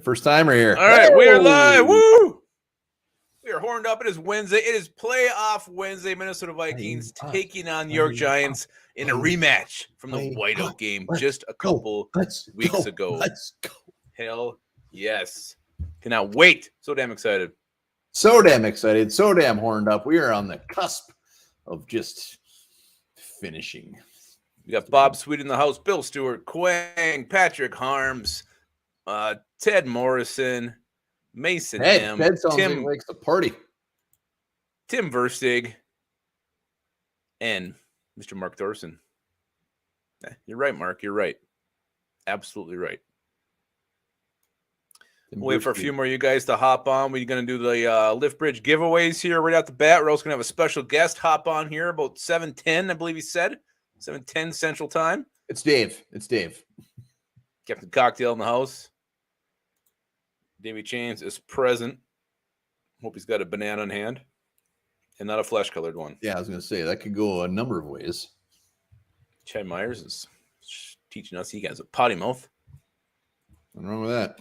First timer here. All right, we are live. Woo! We are horned up. It is Wednesday. It is playoff Wednesday. Minnesota Vikings taking on New York Giants in a rematch from the whiteout game just a couple weeks ago. Let's go. Hell yes. Cannot wait. So damn excited. So damn excited. So damn horned up. We are on the cusp of just finishing. We got Bob Sweet in the house, Bill Stewart, Quang, Patrick Harms, Ted Morrison, Mason M, Ted sounds like he likes to party. Tim Verstig, and Mr. Mark Thorson. You're right, Mark. You're right. Absolutely right. We'll wait for a few more of you guys to hop on. We're going to do the Lift Bridge giveaways here right out the bat. We're also going to have a special guest hop on here about 7:10, I believe he said. 7:10 Central Time. It's Dave. Captain Cocktail in the house. Davey Chains is present. Hope he's got a banana in hand and not a flesh-colored one. Yeah, I was going to say, that could go a number of ways. Chad Myers is teaching us he has a potty mouth. Nothing wrong with that.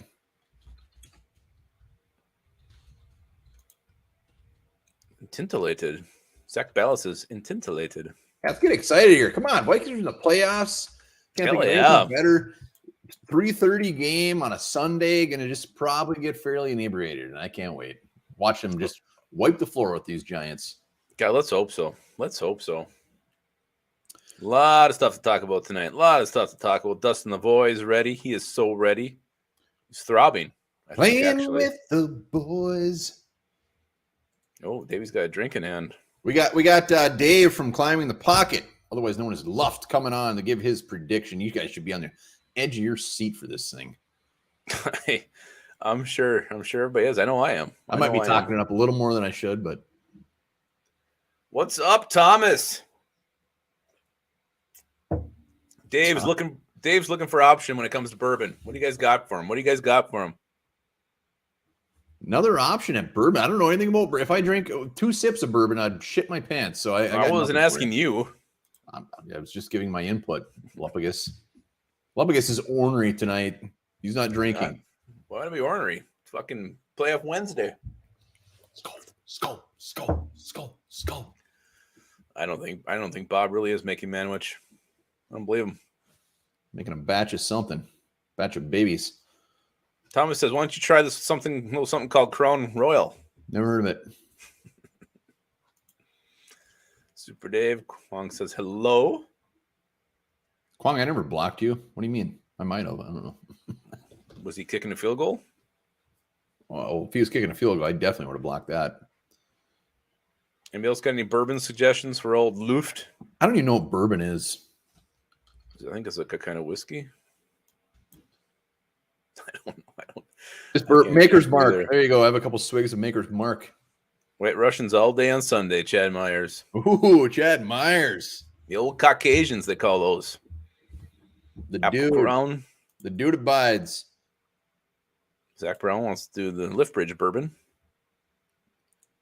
Tintillated. Zach Ballas is tintillated. Let's get excited here. Come on, Vikings are in the playoffs. Can't think of anything better. 3:30 game on a Sunday. Going to just probably get fairly inebriated, and I can't wait. Watch them just wipe the floor with these Giants. God, let's hope so. Let's hope so. A lot of stuff to talk about tonight. A lot of stuff to talk about. Dustin the boy is ready. He is so ready. He's throbbing. Playing with the boys. Oh, Davey's got a drink in hand. We got Dave from Climbing the Pocket, otherwise known as Luft, coming on to give his prediction. You guys should be on the edge of your seat for this thing. I'm sure everybody is. I know I am. I might be talking it up a little more than I should, but what's up, Thomas? Dave's looking for option when it comes to bourbon. What do you guys got for him? Another option at bourbon. I don't know anything about bourbon. If I drink 2 sips of bourbon, I'd shit my pants. So I wasn't asking you. I was just giving my input. Lupagus is ornery tonight. He's not drinking. Why to be ornery? Fucking playoff Wednesday. Skull. I don't think Bob really is making manwich. I don't believe him. Making a batch of something. Batch of babies. Thomas says, why don't you try this something called Crown Royal? Never heard of it. Super Dave. Kwong says hello. Kwong, I never blocked you. What do you mean? I might have. I don't know. Was he kicking a field goal? Well, if he was kicking a field goal, I definitely would have blocked that. Anybody else got any bourbon suggestions for old Luft? I don't even know what bourbon is. I think it's like a kind of whiskey. I don't know. Just Maker's Mark. There you go. I have a couple swigs of Maker's Mark. White Russians all day on Sunday, Chad Myers. Ooh, Chad Myers. The old Caucasians, they call those. The dude abides. Zach Brown wants to do the Lift Bridge bourbon.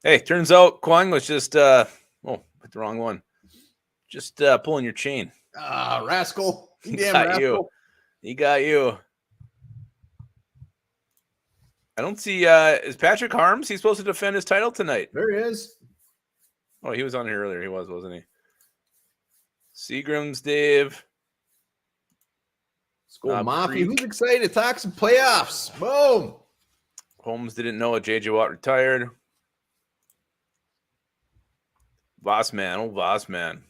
Hey, turns out Kwang was just hit the wrong one. Just pulling your chain. Ah, rascal. He got you. He got you. I don't see is Patrick Harms? He's supposed to defend his title tonight. There he is. Oh, he was on here earlier. He wasn't he? Seagram's Dave. School Mafia. Who's excited to talk some playoffs? Boom. Holmes didn't know JJ Watt retired. Vossman, old Vossman.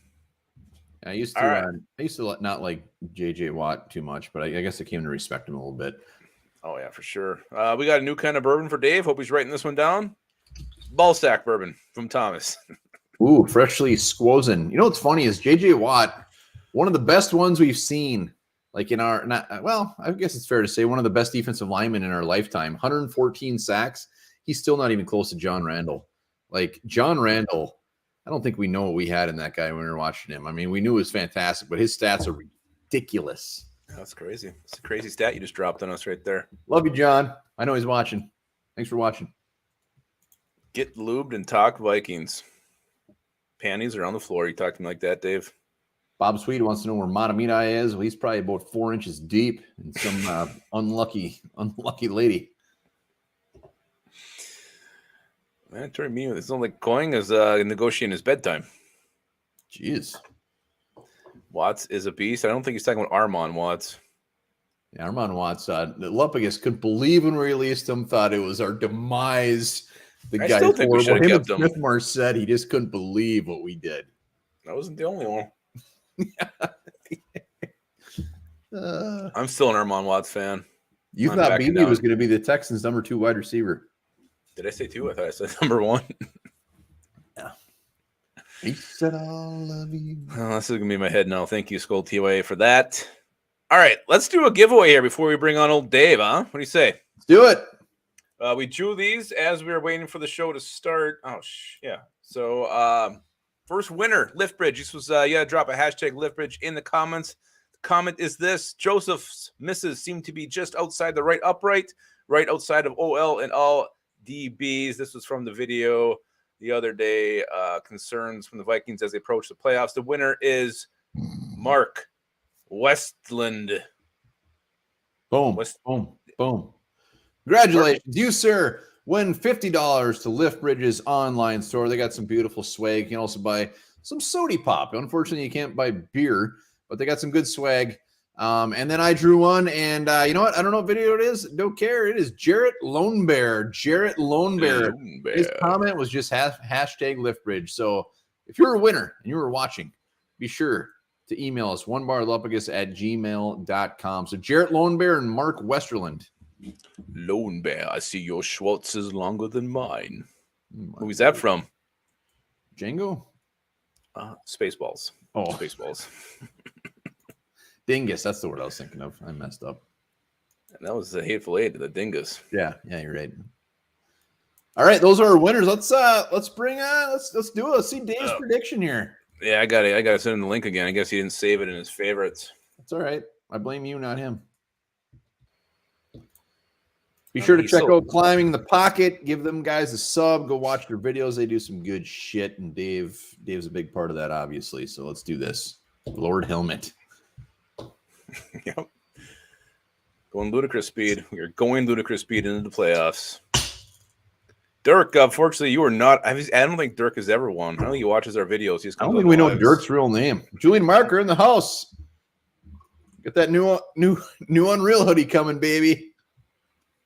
I used to not like JJ Watt too much, but I guess I came to respect him a little bit. Oh yeah, for sure. We got a new kind of bourbon for Dave. Hope he's writing this one down. Ballsack bourbon from Thomas. Ooh, freshly squozen. You know what's funny is JJ Watt, one of the best ones we've seen. Like in our, I guess it's fair to say one of the best defensive linemen in our lifetime. 114 sacks. He's still not even close to John Randall. Like John Randall, I don't think we know what we had in that guy when we were watching him. I mean, we knew it was fantastic, but his stats are ridiculous. That's crazy. It's a crazy stat you just dropped on us right there. Love you, John. I know he's watching. Thanks for watching. Get lubed and talk Vikings. Panties are on the floor. You talking like that, Dave? Bob Sweet wants to know where Matamita is. Well, he's probably about 4 inches deep in some unlucky lady. Mandatory meeting. It's not like Coing is negotiating his bedtime. Jeez. Watts is a beast. I don't think he's talking about Armand Watts. Yeah, Armand Watts. Lupagus couldn't believe when we released him. Thought it was our demise. The guy still think we should have kept him. Smithmore said he just couldn't believe what we did. I wasn't the only one. I'm still an Armand Watts fan. You thought BB was going to be the Texans' number 2 wide receiver. Did I say 2? I thought I said number 1. Yeah. He said, "I'll love you." Oh, this is going to be in my head now. Thank you, Skull TYA, for that. All right, let's do a giveaway here before we bring on old Dave, huh? What do you say? Let's do it. We drew these as we were waiting for the show to start. Yeah. So, first winner, Liftbridge. This was, drop a hashtag Liftbridge in the comments. The comment is this: Joseph's misses seem to be just outside the right upright, right outside of OL and all DBs. This was from the video the other day. Concerns from the Vikings as they approach the playoffs. The winner is Mark Westland. Boom. Boom. Congratulations, you, sir. Win $50 to Liftbridge's online store. They got some beautiful swag. You can also buy some Sody Pop. Unfortunately, you can't buy beer, but they got some good swag. And then I drew one, and you know what? I don't know what video it is. Don't care. It is Jarrett Lone Bear. Jarrett Lone Bear. His comment was just hashtag Liftbridge. So if you're a winner and you were watching, be sure to email us onebarlupagus@gmail.com. So Jarrett Lone Bear and Mark Westerland. Lone Bear, I see your Schwartz is longer than mine. Who's that from? Django? Spaceballs. Oh, Spaceballs. Dingus, that's the word I was thinking of. I messed up. And that was the Hateful Eight, the Dingus. Yeah, you're right. All right, those are our winners. Let's do it. Let's see Dave's prediction here. Yeah, I got to send him the link again. I guess he didn't save it in his favorites. That's all right. I blame you, not him. Be sure to check out Climbing the Pocket. Give them guys a sub. Go watch their videos. They do some good shit, and Dave's a big part of that, obviously. So let's do this. Lord Helmet. Yep. Going ludicrous speed. We are going ludicrous speed into the playoffs. Dirk, unfortunately, you are not. I don't think Dirk has ever won. I don't think he watches our videos. I don't think we know Dirk's real name. Julian Marker in the house. Get that new Unreal hoodie coming, baby.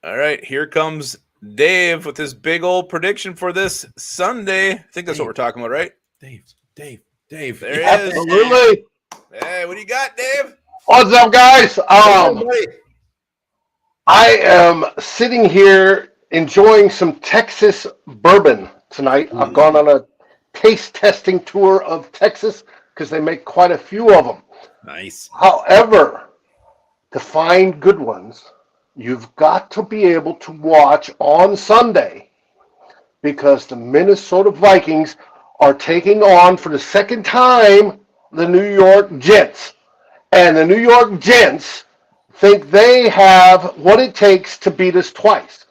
All right, here comes Dave with his big old prediction for this Sunday. I think that's what we're talking about, right? Dave. There he is. Absolutely. Hey, what do you got, Dave? What's up, guys? I am sitting here enjoying some Texas bourbon tonight. I've gone on a taste testing tour of Texas because they make quite a few of them. Nice. However, to find good ones, you've got to be able to watch on Sunday because the Minnesota Vikings are taking on for the second time the New York Jets. And the New York Jets think they have what it takes to beat us twice.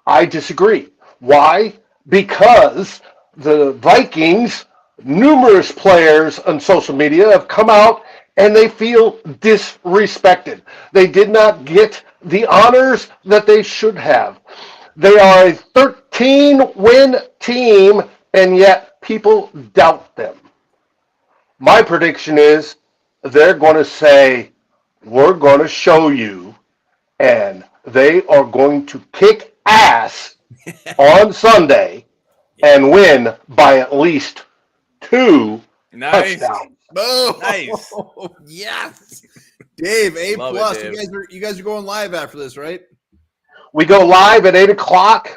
I disagree. Why? Because the Vikings, numerous players on social media have come out and they feel disrespected. They did not get the honors that they should have. They are a 13-win team, and yet people doubt them. My prediction is they're going to say, we're going to show you, and they are going to kick ass on Sunday and win by at least 2 touchdowns. Oh, Nice. Yes. Dave, A+. Dave. You guys are going live after this, right? We go live at 8 o'clock,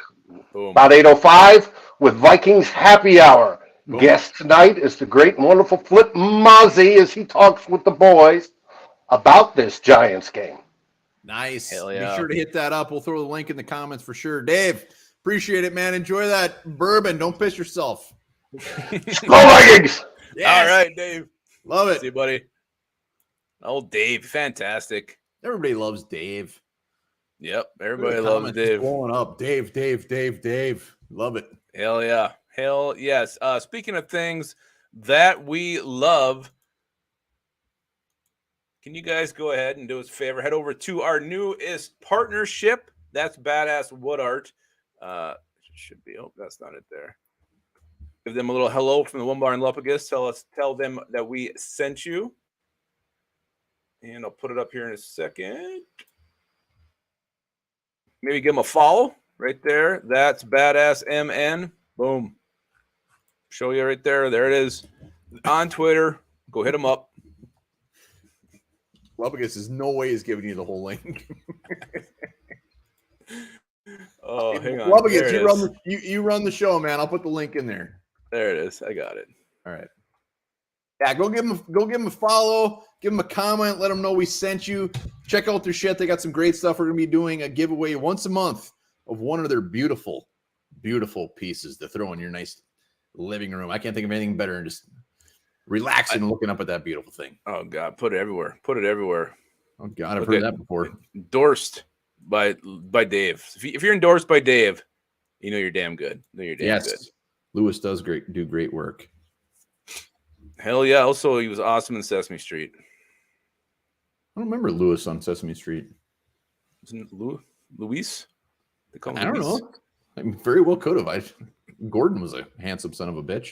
about 8:05, with Vikings Happy Hour. Boom. Guest tonight is the great and wonderful Flip Mozzie as he talks with the boys about this Giants game. Nice. Hell yeah. Be sure to hit that up. We'll throw the link in the comments for sure. Dave, appreciate it, man. Enjoy that bourbon. Don't piss yourself. Go Vikings! Yes. All right, Dave. Love it. See you, buddy. Old Dave, fantastic. Everybody loves Dave. Yep, everybody loves Dave. Blowing up. Dave. Love it. Hell yeah. Hell yes. Speaking of things that we love, Can you guys go ahead and do us a favor? Head over to our newest partnership. That's Badass Wood Art. Should be. Oh, that's not it there. Give them a little hello from the Onebar and Lupagus. Tell them that we sent you. And I'll put it up here in a second. Maybe give them a follow right there. That's Badass MN. Boom. Show you right there. There it is. On Twitter. Go hit them up. Lupagus is no way is giving you the whole link. Oh, hang on. Lupagus, you run the show, man. I'll put the link in there. There it is. I got it. All right. Yeah, go give them a follow, give them a comment, let them know we sent you. Check out their shit. They got some great stuff. We're gonna be doing a giveaway once a month of one of their beautiful, beautiful pieces to throw in your nice living room. I can't think of anything better than just relaxing and looking up at that beautiful thing. Oh God, put it everywhere. Put it everywhere. Oh God, I've heard that before. Endorsed by Dave. If you're endorsed by Dave, you know you're damn good. Good. Lewis does do great work. Hell yeah. Also, he was awesome in Sesame Street. I don't remember Lewis on Sesame Street. Isn't Luis? They call him I don't Luis. know. I mean, very well could have. Gordon was a handsome son of a bitch.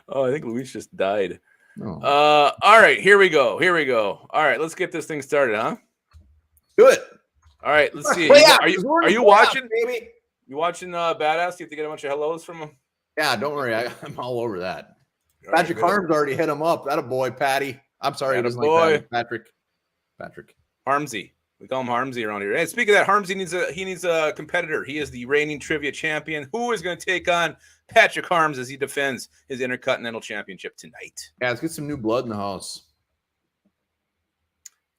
Oh, I think Luis just died. Oh. All right, here we go. All right, let's get this thing started, huh? Do it. All right, let's see. Are you watching? Baby? You watching Badass? You have to get a bunch of hellos from him? Yeah, don't worry. I'm all over that. All Patrick right, Harms already hit him up. That a boy, Patty. I'm sorry, he doesn't like Patrick. Harmsy. We call him Harmsy around here. Hey, speaking of that, Harmsy needs a competitor. He is the reigning trivia champion. Who is going to take on Patrick Harms as he defends his Intercontinental Championship tonight? Yeah, let's get some new blood in the house.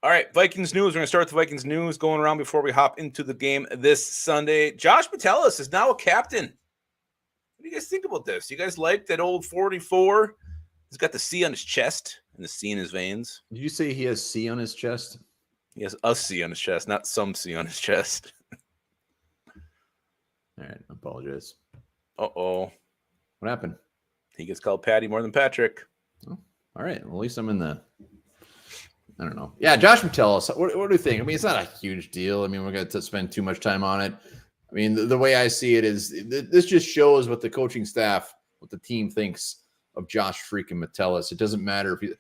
All right, Vikings news. We're going to start with the Vikings news going around before we hop into the game this Sunday. Josh Metellus is now a captain. What do you guys think about this? You guys like that old 44? He's got the C on his chest and the C in his veins. Did you say he has C on his chest? He has a C on his chest, not some C on his chest. All right, I apologize. Uh-oh. What happened? He gets called Patty more than Patrick. Oh, all right, well, at least I'm in the... I don't know. Yeah, Josh Metellus, what do you think? I mean, it's not a huge deal. I mean, we're going to spend too much time on it. I mean, the way I see it is this just shows what the coaching staff, what the team thinks of Josh freaking Metellus. It doesn't matter if he.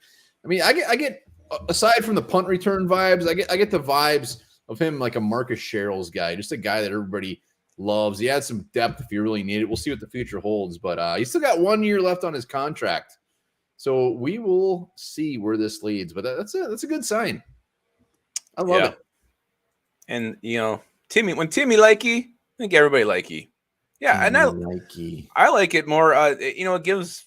I mean, I get aside from the punt return vibes, I get the vibes of him like a Marcus Sherrills guy, just a guy that everybody loves. He had some depth if you really need it. We'll see what the future holds, but he's still got 1 year left on his contract, so we will see where this leads. But that's a good sign. I love it. And when Timmy likey. I think everybody like you. Yeah, and I like it more. It gives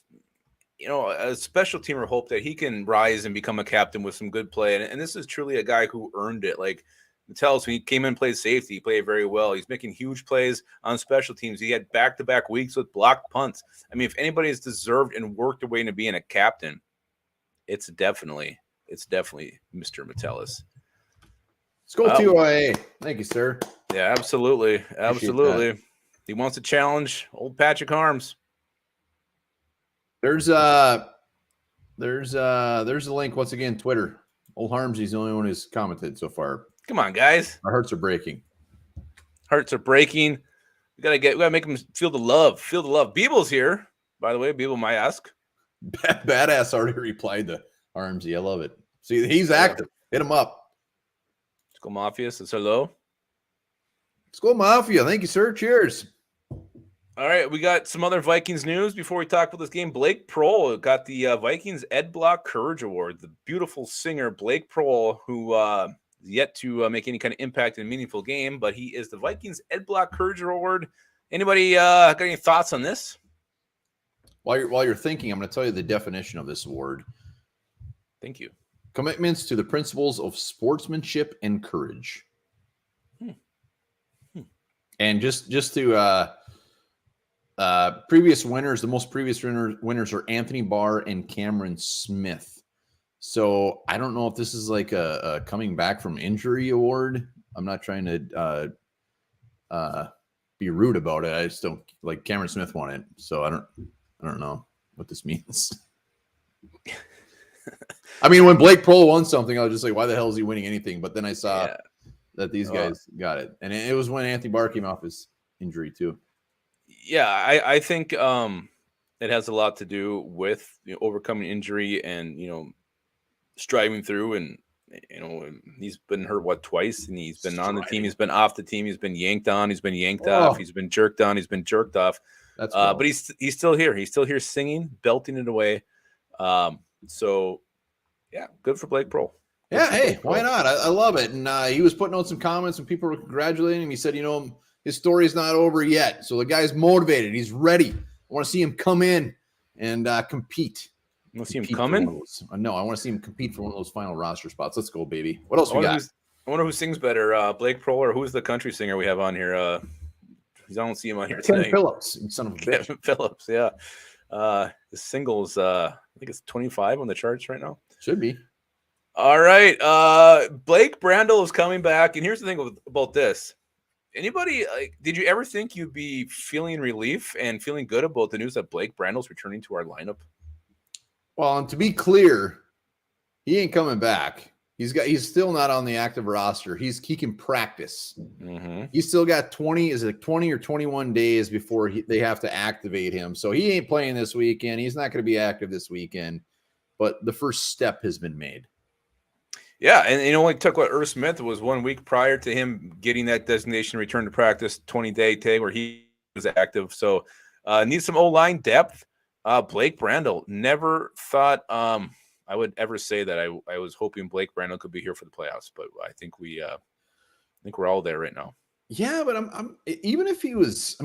a special teamer hope that he can rise and become a captain with some good play. And this is truly a guy who earned it. Like Metellus, when he came in and played safety, he played very well. He's making huge plays on special teams. He had back-to-back weeks with blocked punts. I mean, if anybody has deserved and worked their way into being a captain, it's definitely Mr. Metellus. Let's go TOIA. Thank you, sir. Yeah, absolutely. He wants to challenge old Patrick Harms. There's a link once again. Twitter. Old Harms. He's the only one who's commented so far. Come on, guys. Our hearts are breaking. We gotta make him feel the love. Beeble's here, by the way. Beeble might ask. Badass already replied to Harmsy. I love it. See, he's active. Hit him up. School Mafia says hello. School Mafia, thank you, sir. Cheers. All right, we got some other Vikings news before we talk about this game. Blake Prohl got the Vikings Ed Block Courage Award. The beautiful singer Blake Prohl, who is yet to make any kind of impact in a meaningful game, but he is the Vikings Ed Block Courage Award. Anybody got any thoughts on this? While you're thinking, I'm going to tell you the definition of this award. Thank you. Commitments to the principles of sportsmanship and courage. And just to previous winners, the most previous winners are Anthony Barr and Cameron Smith. So I don't know if this is like a coming back from injury award. I'm not trying to be rude about it. I just don't like Cameron Smith won it. So I don't know what this means. I mean, when Blake Prohl won something, I was just like, why the hell is he winning anything? But then I saw that these guys got it. And it was when Anthony Barr came off his injury too. Yeah, I think it has a lot to do with overcoming injury and striving through. And he's been hurt twice, and he's been on the team, he's been off the team, he's been yanked on, he's been yanked off, he's been jerked on, he's been jerked off. That's cool. But he's still here. He's still here singing, belting it away. So yeah, good for Blake Prohl. Yeah, hey, why not? I love it. And he was putting out some comments and people were congratulating him. He said, his story's not over yet. So the guy's motivated. He's ready. I want to see him come in and compete. You want to see him come in? No, I want to see him compete for one of those final roster spots. Let's go, baby. What else we got? I wonder who sings better, Blake Prohl or who's the country singer we have on here? I don't see him on here Kevin tonight. Phillips, son of a bitch. Kevin Phillips, yeah. The singles, I think it's 25 on the charts right now. Should be. All right. Blake Brandel is coming back. And here's the thing about this. Anybody, did you ever think you'd be feeling relief and feeling good about the news that Blake Brandel's returning to our lineup? Well, and to be clear, he ain't coming back. He's still not on the active roster. He can practice. Mm-hmm. He's still got 20 or 21 days before they have to activate him. So he ain't playing this weekend. He's not going to be active this weekend. But the first step has been made. Yeah, and it only took Irv Smith was 1 week prior to him getting that designation return to practice 20-day tag where he was active. So needs some O-line depth. Blake Brandel, never thought I would ever say that I was hoping Blake Brandel could be here for the playoffs, but I think we're all there right now. Yeah, but I'm even if he was,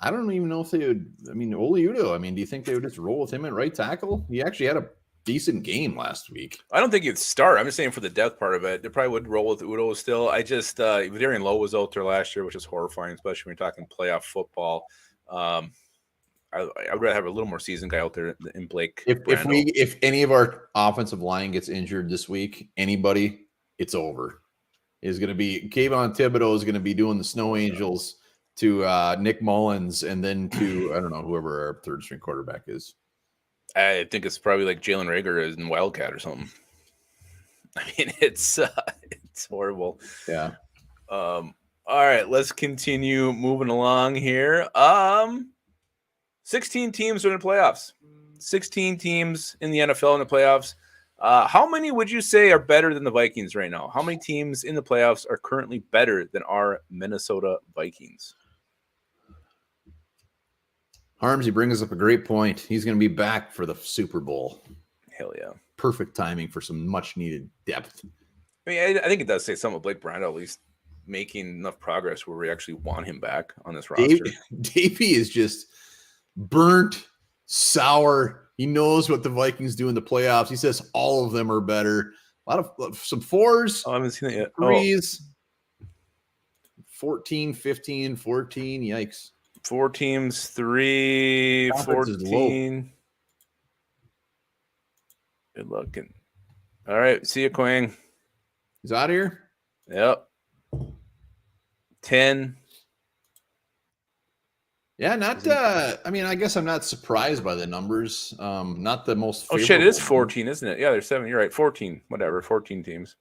I don't even know if they would. Oli Udoh. Do you think they would just roll with him at right tackle? He actually had a decent game last week. I don't think he'd start. I'm just saying for the depth part of it, they probably would roll with Udoh still. I just Darian Lowe was out there last year, which is horrifying, especially when you're talking playoff football. I'd rather have a little more seasoned guy out there in Blake. If any of our offensive line gets injured this week, anybody, it's over. Is going to be Kayvon Thibodeau is going to be doing the Snow Angels to Nick Mullins and then to I don't know whoever our third string quarterback is. I think it's probably like Jalen Reagor in Wildcat or something. It's horrible. Yeah. All right, let's continue moving along here. 16 teams are in the playoffs. 16 teams in the NFL in the playoffs. How many would you say are better than the Vikings right now? How many teams in the playoffs are currently better than our Minnesota Vikings? Harmsy brings up a great point. He's going to be back for the Super Bowl. Hell yeah. Perfect timing for some much needed depth. I think it does say something with Blake Brandel at least making enough progress where we actually want him back on this roster. Davey is just burnt, sour. He knows what the Vikings do in the playoffs. He says all of them are better. A lot of some fours. Oh, I haven't seen it yet. Threes. 14, 15, 14. Yikes. 4 teams, 3, 14. Good looking. All right. See you, Quang. He's out of here? Yep. 10. Yeah, I guess I'm not surprised by the numbers. Not the most. Oh, shit. It is 14, isn't it? Yeah, there's 7. You're right. 14. Whatever. 14 teams.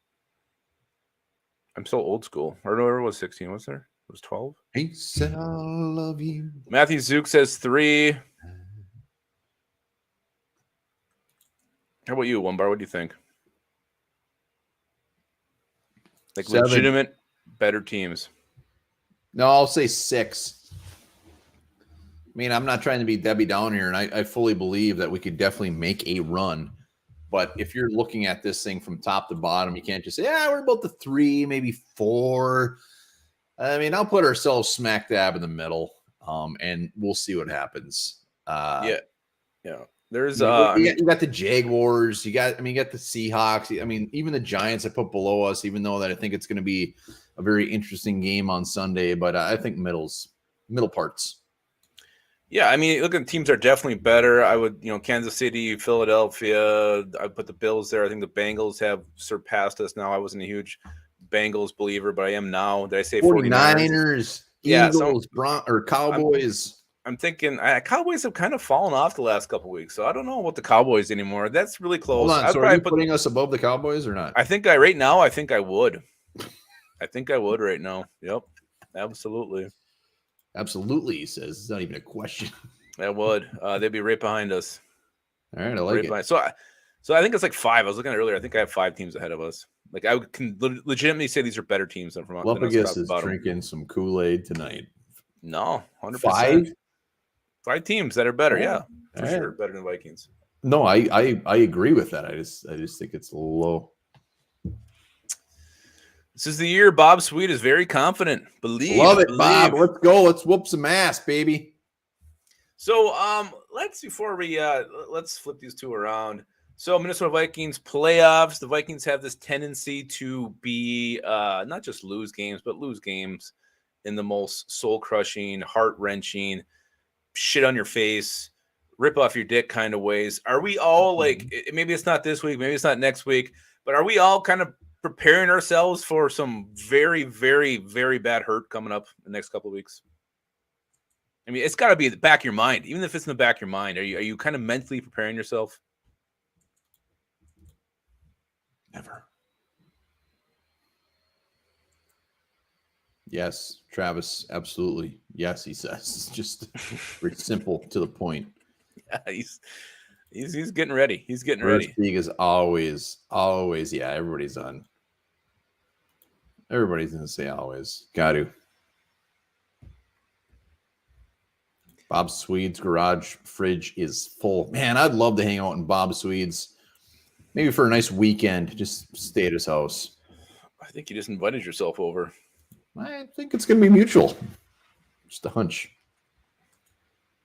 I'm so old school. Or no, it was 16. Was there? It was 12. He said, I love you. Matthew Zook says 3. How about you, Onebar? What do you think? Like 7. Legitimate, better teams. No, I'll say 6. I'm not trying to be Debbie Down here, and I fully believe that we could definitely make a run. But if you're looking at this thing from top to bottom, you can't just say, we're about the 3, maybe 4. I'll put ourselves smack dab in the middle, and we'll see what happens. Yeah. There's you got the Jaguars, you got the Seahawks. Even the Giants I put below us, even though that I think it's going to be a very interesting game on Sunday. But I think middle parts. Yeah, look, at teams are definitely better. I would, Kansas City, Philadelphia. I put the Bills there. I think the Bengals have surpassed us now. I wasn't a huge Bengals believer, but I am now. Did I say 49ers? Yeah, Eagles, Cowboys. I'm thinking Cowboys have kind of fallen off the last couple weeks, so I don't know about the Cowboys anymore. That's really close. Hold on. So are you putting us above the Cowboys or not? I think right now I think I would. I think I would right now. Yep, absolutely. Absolutely, he says. It's not even a question. I would. They'd be right behind us. All right, I like it. So I think it's like 5. I was looking at it earlier. I think I have 5 teams ahead of us. Like I can legitimately say these are better teams than from us. Lupagus is drinking some Kool-Aid tonight. No, 100%. 5? 5 teams that are better. Yeah, for sure, better than Vikings. No, I agree with that. I just think it's a little low. This is the year Bob Sweet is very confident. Love it, Bob. Let's go. Let's whoop some ass, baby. So let's flip these two around. So Minnesota Vikings playoffs. The Vikings have this tendency to be not just lose games, but lose games in the most soul-crushing, heart-wrenching, shit on your face, rip off your dick kind of ways. Are we all like, maybe it's not this week, maybe it's not next week, but are we all kind of preparing ourselves for some very, very, very bad hurt coming up the next couple of weeks? I mean, it's got to be in the back of your mind. Even if it's in the back of your mind, are you kind of mentally preparing yourself? Never. Yes, Travis, absolutely. Yes, he says. It's just very simple to the point. Yeah, he's getting ready. He's getting ready. League is always, yeah, everybody's on. Everybody's going to say always. Got to. Bob Swede's garage fridge is full. Man, I'd love to hang out in Bob Swede's. Maybe for a nice weekend. Just stay at his house. I think you just invited yourself over. I think it's going to be mutual. Just a hunch.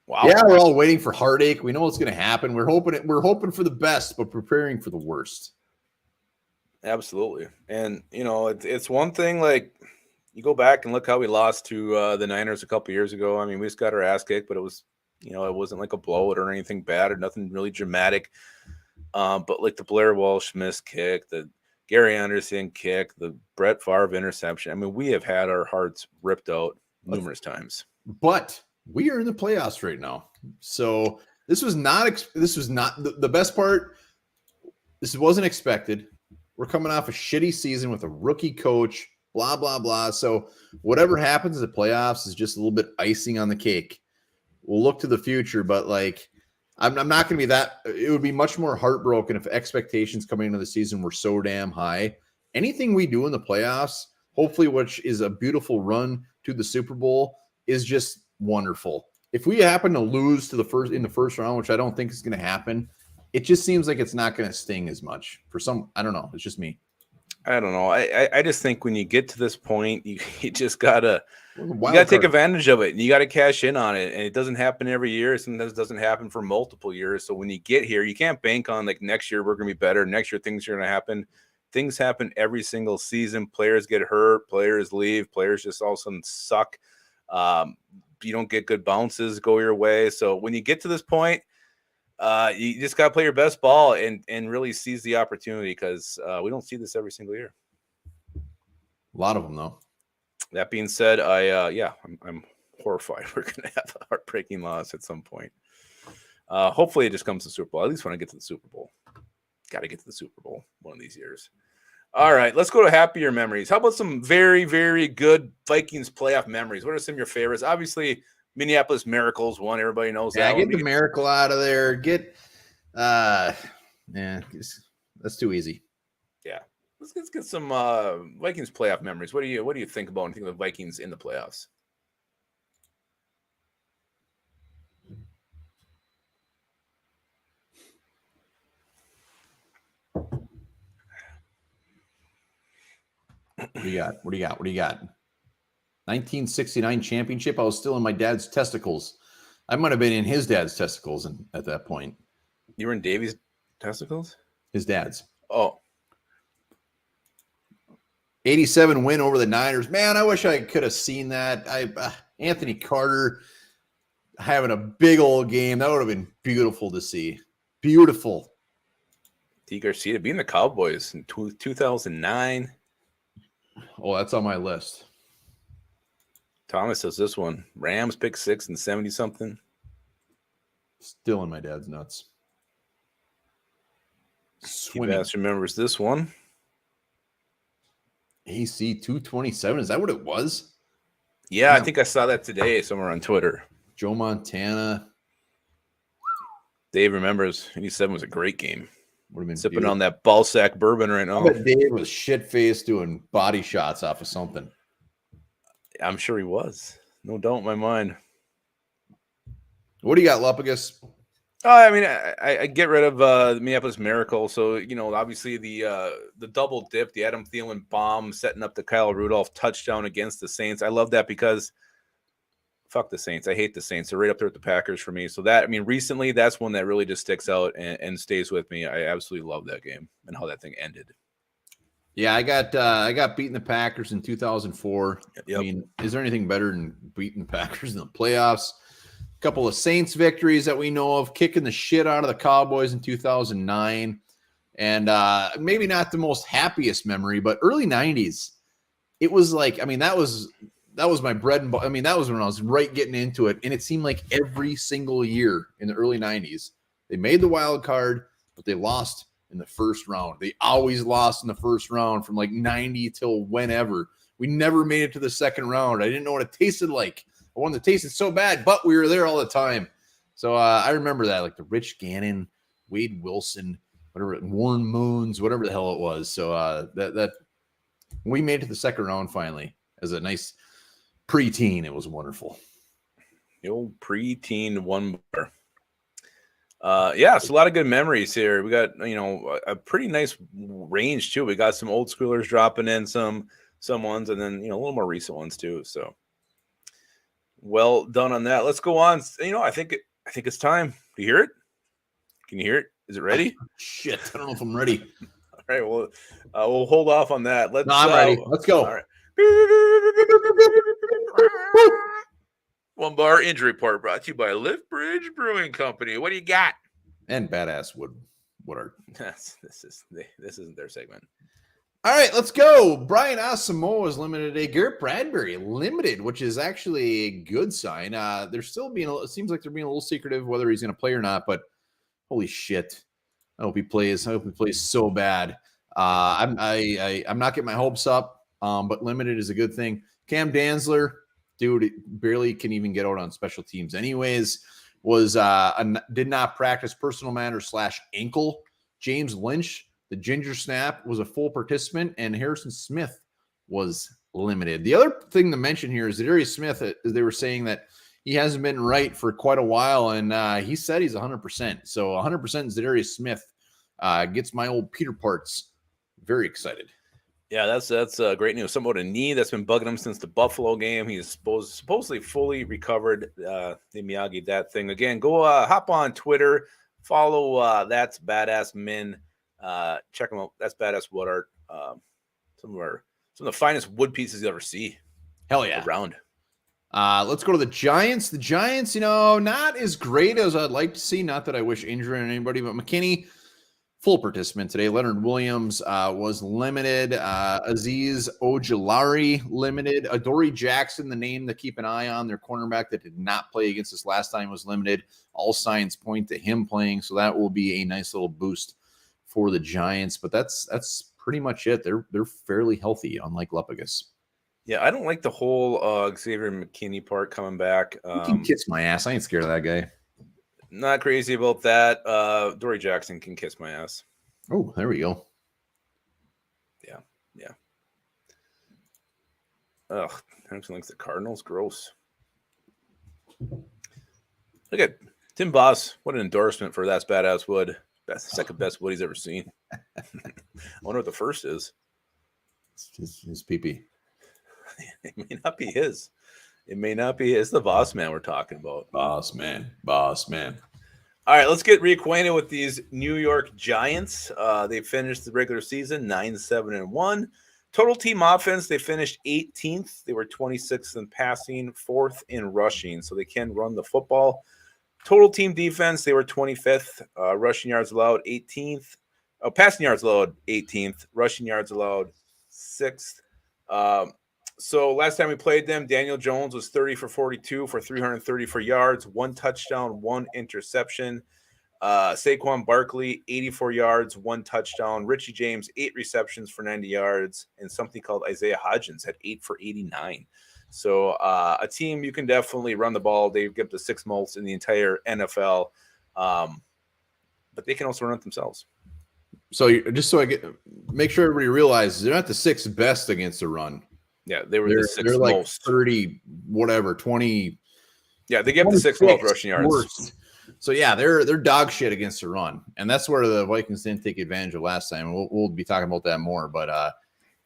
Wow. Yeah, we're all waiting for heartache. We know what's going to happen. We're hoping for the best, but preparing for the worst. Absolutely. And, it's one thing, like, you go back and look how we lost to the Niners a couple years ago. I mean, we just got our ass kicked, but it was, it wasn't like a blowout or anything bad or nothing really dramatic. But like the Blair Walsh missed kick, the Gary Anderson kick, the Brett Favre interception. I mean, we have had our hearts ripped out numerous times. But we are in the playoffs right now. So this was not the best part. This wasn't expected. We're coming off a shitty season with a rookie coach, blah, blah, blah. So whatever happens in the playoffs is just a little bit icing on the cake. We'll look to the future, but like, I'm not going to be that. It would be much more heartbroken if expectations coming into the season were so damn high. Anything we do in the playoffs, hopefully, which is a beautiful run to the Super Bowl, is just wonderful. If we happen to lose in the first round, which I don't think is going to happen, it just seems like it's not going to sting as much for some. I don't know. It's just me. I don't know. I just think when you get to this point, you just gotta take advantage of it, and you got to cash in on it. And it doesn't happen every year. Sometimes it doesn't happen for multiple years. So when you get here, you can't bank on like next year we're gonna be better. Next year things are gonna happen. Things happen every single season. Players get hurt. Players leave. Players just all of a sudden suck. You don't get good bounces go your way. So when you get to this point, you just got to play your best ball and really seize the opportunity because we don't see this every single year. A lot of them, though. That being said, I'm horrified. We're going to have a heartbreaking loss at some point. Hopefully it just comes to the Super Bowl. At least when I get to the Super Bowl. Got to get to the Super Bowl one of these years. All right, let's go to happier memories. How about some very, very good Vikings playoff memories? What are some of your favorites? Obviously, Minneapolis Miracles one. Everybody knows that. Get the miracle out of there. That's too easy. Yeah, let's get some Vikings playoff memories. What do you think about when you think of the Vikings in the playoffs? What do you got? 1969 championship. I was still in my dad's testicles. I might have been in his dad's testicles at that point. You were in Davy's testicles? His dad's. Oh. 87 win over the Niners. Man, I wish I could have seen that. Anthony Carter having a big old game. That would have been beautiful to see. Beautiful. D. Garcia being the Cowboys in 2009. Oh, that's on my list. Thomas does this one. Rams pick 6 and 70-something. Still in my dad's nuts. Swimming. Bass remembers this one. AC 227. Is that what it was? Yeah, I think I saw that today somewhere on Twitter. Joe Montana. Dave remembers 87 was a great game. Would have been sipping on that Balsac bourbon right now. I bet Dave was shit-faced doing body shots off of something. I'm sure he was. No doubt in my mind. What do you got, Lupagus? I mean, I get rid of the Minneapolis Miracle. So, obviously the double dip, the Adam Thielen bomb, setting up the Kyle Rudolph touchdown against the Saints. I love that because fuck the Saints. I hate the Saints. They're right up there with the Packers for me. So recently that's one that really just sticks out and stays with me. I absolutely love that game and how that thing ended. Yeah, I got beating the Packers in 2004. Yep. I mean, is there anything better than beating the Packers in the playoffs? A couple of Saints victories that we know of, kicking the shit out of the Cowboys in 2009. And maybe not the most happiest memory, but early 90s. It was like, I mean, that was my bread and butter. I mean, that was when I was right getting into it. And it seemed like every single year in the early 90s, they made the wild card, but they lost in the first round. They always lost in the first round from like 90 till whenever. We never made it to the second round. I didn't know what it tasted like. I wanted to taste it so bad, but we were there all the time. So I remember that, like the Rich Gannon, Wade Wilson, whatever, Warren Moons, whatever the hell it was. So that we made it to the second round finally as a nice preteen. It was wonderful. The old preteen one bar. So a lot of good memories here. We got, a pretty nice range too. We got some old schoolers dropping in some ones, and then, a little more recent ones too. So well done on that. Let's go on. I think it's time. Do you hear it? Can you hear it? Is it ready? Shit. I don't know if I'm ready. All right. Well, we'll hold off on that. No, I'm ready. Let's go. All right. One bar injury report brought to you by Lift Bridge Brewing Company. What do you got? And Badass Woodard. This isn't their segment. All right, let's go. Brian Asamoah is limited today. Garrett Bradbury limited, which is actually a good sign. They're still it seems like they're being a little secretive whether he's going to play or not, but holy shit. I hope he plays. I hope he plays so bad. I'm not getting my hopes up, but limited is a good thing. Cam Dantzler, dude, barely can even get out on special teams anyways, did not practice personal matter / ankle. James Lynch, the ginger snap, was a full participant, and Harrison Smith was limited. The other thing to mention here is that Darius Smith, they were saying that he hasn't been right for quite a while, and he said he's 100%. So 100% Zadarius Smith gets my old Peter Parts very excited. Yeah, that's great news. Something about a knee that's been bugging him since the Buffalo game. He's supposedly fully recovered. They Miyagi that thing again. Go hop on Twitter, follow That's Badass Min. Check them out. That's Badass Wood Art. Some of the finest wood pieces you'll ever see. Hell yeah, around. Let's go to the Giants. The Giants, not as great as I'd like to see. Not that I wish injury on anybody, but McKinney, full participant today. Leonard Williams was limited. Aziz Ojulari limited. Adoree Jackson, the name to keep an eye on, their cornerback that did not play against us last time, was limited. All signs point to him playing, so that will be a nice little boost for the Giants. But that's pretty much it. They're fairly healthy, unlike Lupagus. Yeah, I don't like the whole Xavier McKinney part coming back. He can kiss my ass. I ain't scared of that guy. Not crazy about that. Adoree Jackson can kiss my ass. Oh, there we go. Yeah. Ugh, Hampton likes the Cardinals. Gross. Look at Tim Boss. What an endorsement for That's Badass Wood. That's the second best wood he's ever seen. I wonder what the first is. It's his pee-pee. It may not be his. It's the Boss Man we're talking about. Boss man. All right, let's get reacquainted with these New York Giants. They finished the regular season 9-7-1. Total team offense, they finished 18th. They were 26th in passing, 4th in rushing, so they can run the football. Total team defense, they were 25th. Rushing yards allowed, 18th. Passing yards allowed, 18th. Rushing yards allowed, 6th. So last time we played them, Daniel Jones was 30 for 42 for 334 yards, 1 touchdown, 1 interception. Saquon Barkley, 84 yards, 1 touchdown. Richie James, 8 receptions for 90 yards. And something called Isaiah Hodgins had 8 for 89. So a team you can definitely run the ball. They give the 6th most in the entire NFL. But they can also run it themselves. So just so I make sure everybody realizes they're not the 6th best against the run. Yeah, they're the 6th like most. 30, whatever, 20. Yeah, they give the 6th most rushing yards. Worst. So yeah, they're dog shit against the run, and that's where the Vikings didn't take advantage of last time. We'll be talking about that more. But I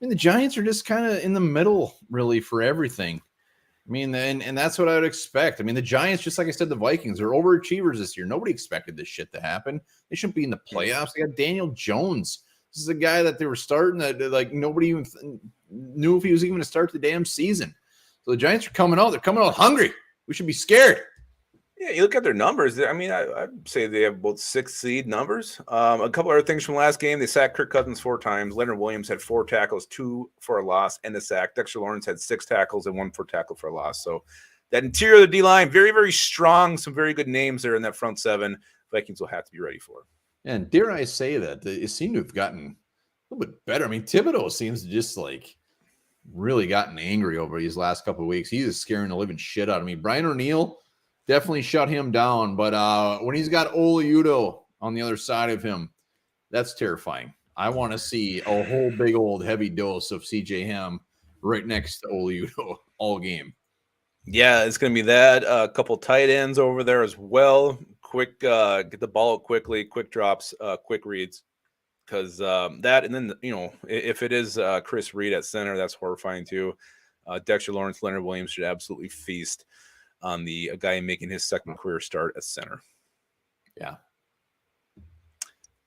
mean, the Giants are just kind of in the middle, really, for everything. I mean, and that's what I would expect. I mean, the Giants, just like I said, the Vikings are overachievers this year. Nobody expected this shit to happen. They shouldn't be in the playoffs. They got Daniel Jones. This is a guy that they were starting that like nobody even knew if he was even going to start the damn season. So the Giants are coming out. They're coming out hungry. We should be scared. Yeah, you look at their numbers. I mean, I'd say they have both 6 seed numbers. A couple other things from last game. They sacked Kirk Cousins 4 times. Leonard Williams had 4 tackles, 2 for a loss, and a sack. Dexter Lawrence had 6 tackles and 1 for tackle for a loss. So that interior of the D-line, very, very strong. Some very good names there in that front 7. Vikings will have to be ready for. And dare I say that it seemed to have gotten a little bit better. I mean, Thibodeau seems to just like really gotten angry over these last couple of weeks. He is scaring the living shit out of me. Brian O'Neill definitely shut him down, but when he's got Oludo on the other side of him, that's terrifying. I want to see a whole big old heavy dose of CJ Ham right next to Oludo all game. Yeah, it's going to be that. A couple tight ends over there as well. Quick, get the ball out quickly, quick drops, quick reads. Because that, and then, if it is Chris Reed at center, that's horrifying too. Dexter Lawrence, Leonard Williams should absolutely feast on the guy making his second career start at center. Yeah.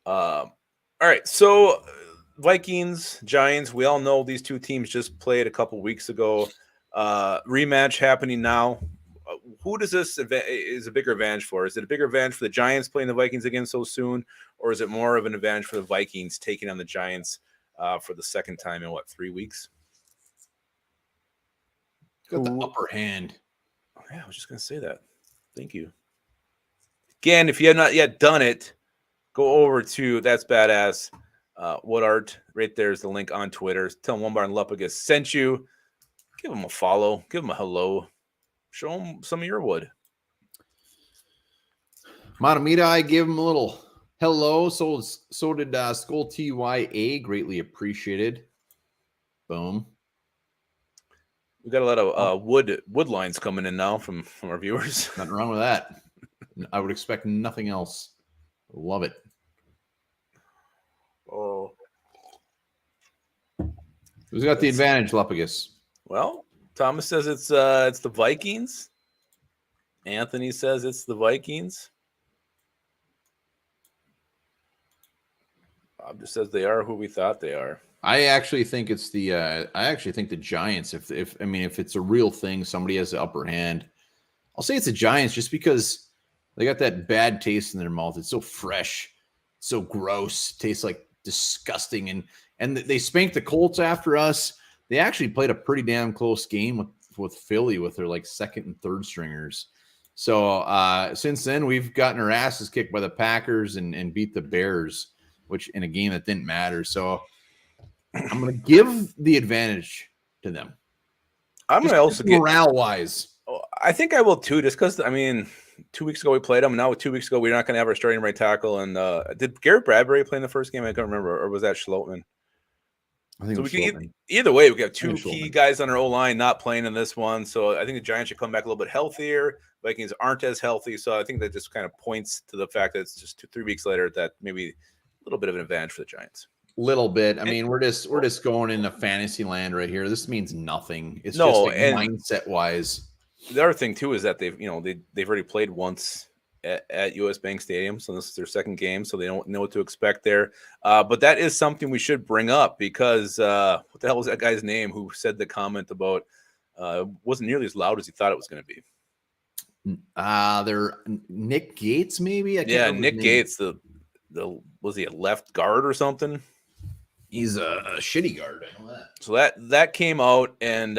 All right. So Vikings, Giants, we all know these two teams just played a couple weeks ago. Rematch happening now. Who does this is a bigger advantage for? Is it a bigger advantage for the Giants playing the Vikings again so soon, or is it more of an advantage for the Vikings taking on the Giants for the second time in 3 weeks? Got the upper hand. Oh, yeah, I was just going to say that. Thank you. Again, if you have not yet done it, go over to That's Badass. What Art? Right there is the link on Twitter. Tell them Onebar and Lupagus sent you. Give them a follow. Give them a hello. Show them some of your wood. Matamita, I gave him a little hello. So did Skull TYA. Greatly appreciated. Boom. We got a lot of wood lines coming in now from our viewers. Nothing wrong with that. I would expect nothing else. Love it. Oh. Who's got the advantage, Lupagus? Well, Thomas says it's the Vikings. Anthony says it's the Vikings. Bob just says they are who we thought they are. I actually think it's the Giants. If it's a real thing, somebody has the upper hand. I'll say it's the Giants just because they got that bad taste in their mouth. It's so fresh, so gross, tastes like disgusting. And they spanked the Colts after us. They actually played a pretty damn close game with Philly with their like second and third stringers. So since then we've gotten our asses kicked by the Packers and beat the Bears, which in a game that didn't matter. So I'm going to give the advantage to them. I'm going to also get morale-wise. I think I will too, just because, 2 weeks ago we played them, and now 2 weeks ago we're not going to have our starting right tackle. And did Garrett Bradbury play in the first game? I can't remember. Or was that Schlotman? I think so we can either way, we got two key guys on our O-line not playing in this one. So I think the Giants should come back a little bit healthier. Vikings aren't as healthy. So I think that just kind of points to the fact that it's just 3 weeks later that maybe a little bit of an advantage for the Giants. Little bit. I mean, we're just going into fantasy land right here. This means nothing. It's just like mindset wise. The other thing too is that they've already played once at US Bank Stadium, so this is their second game, so they don't know what to expect there. But that is something we should bring up because what the hell was that guy's name who said the comment about wasn't nearly as loud as he thought it was going to be? They're Nick Gates, maybe. Nick Gates. The was he a left guard or something? He's a shitty guard. I know that. So that came out, and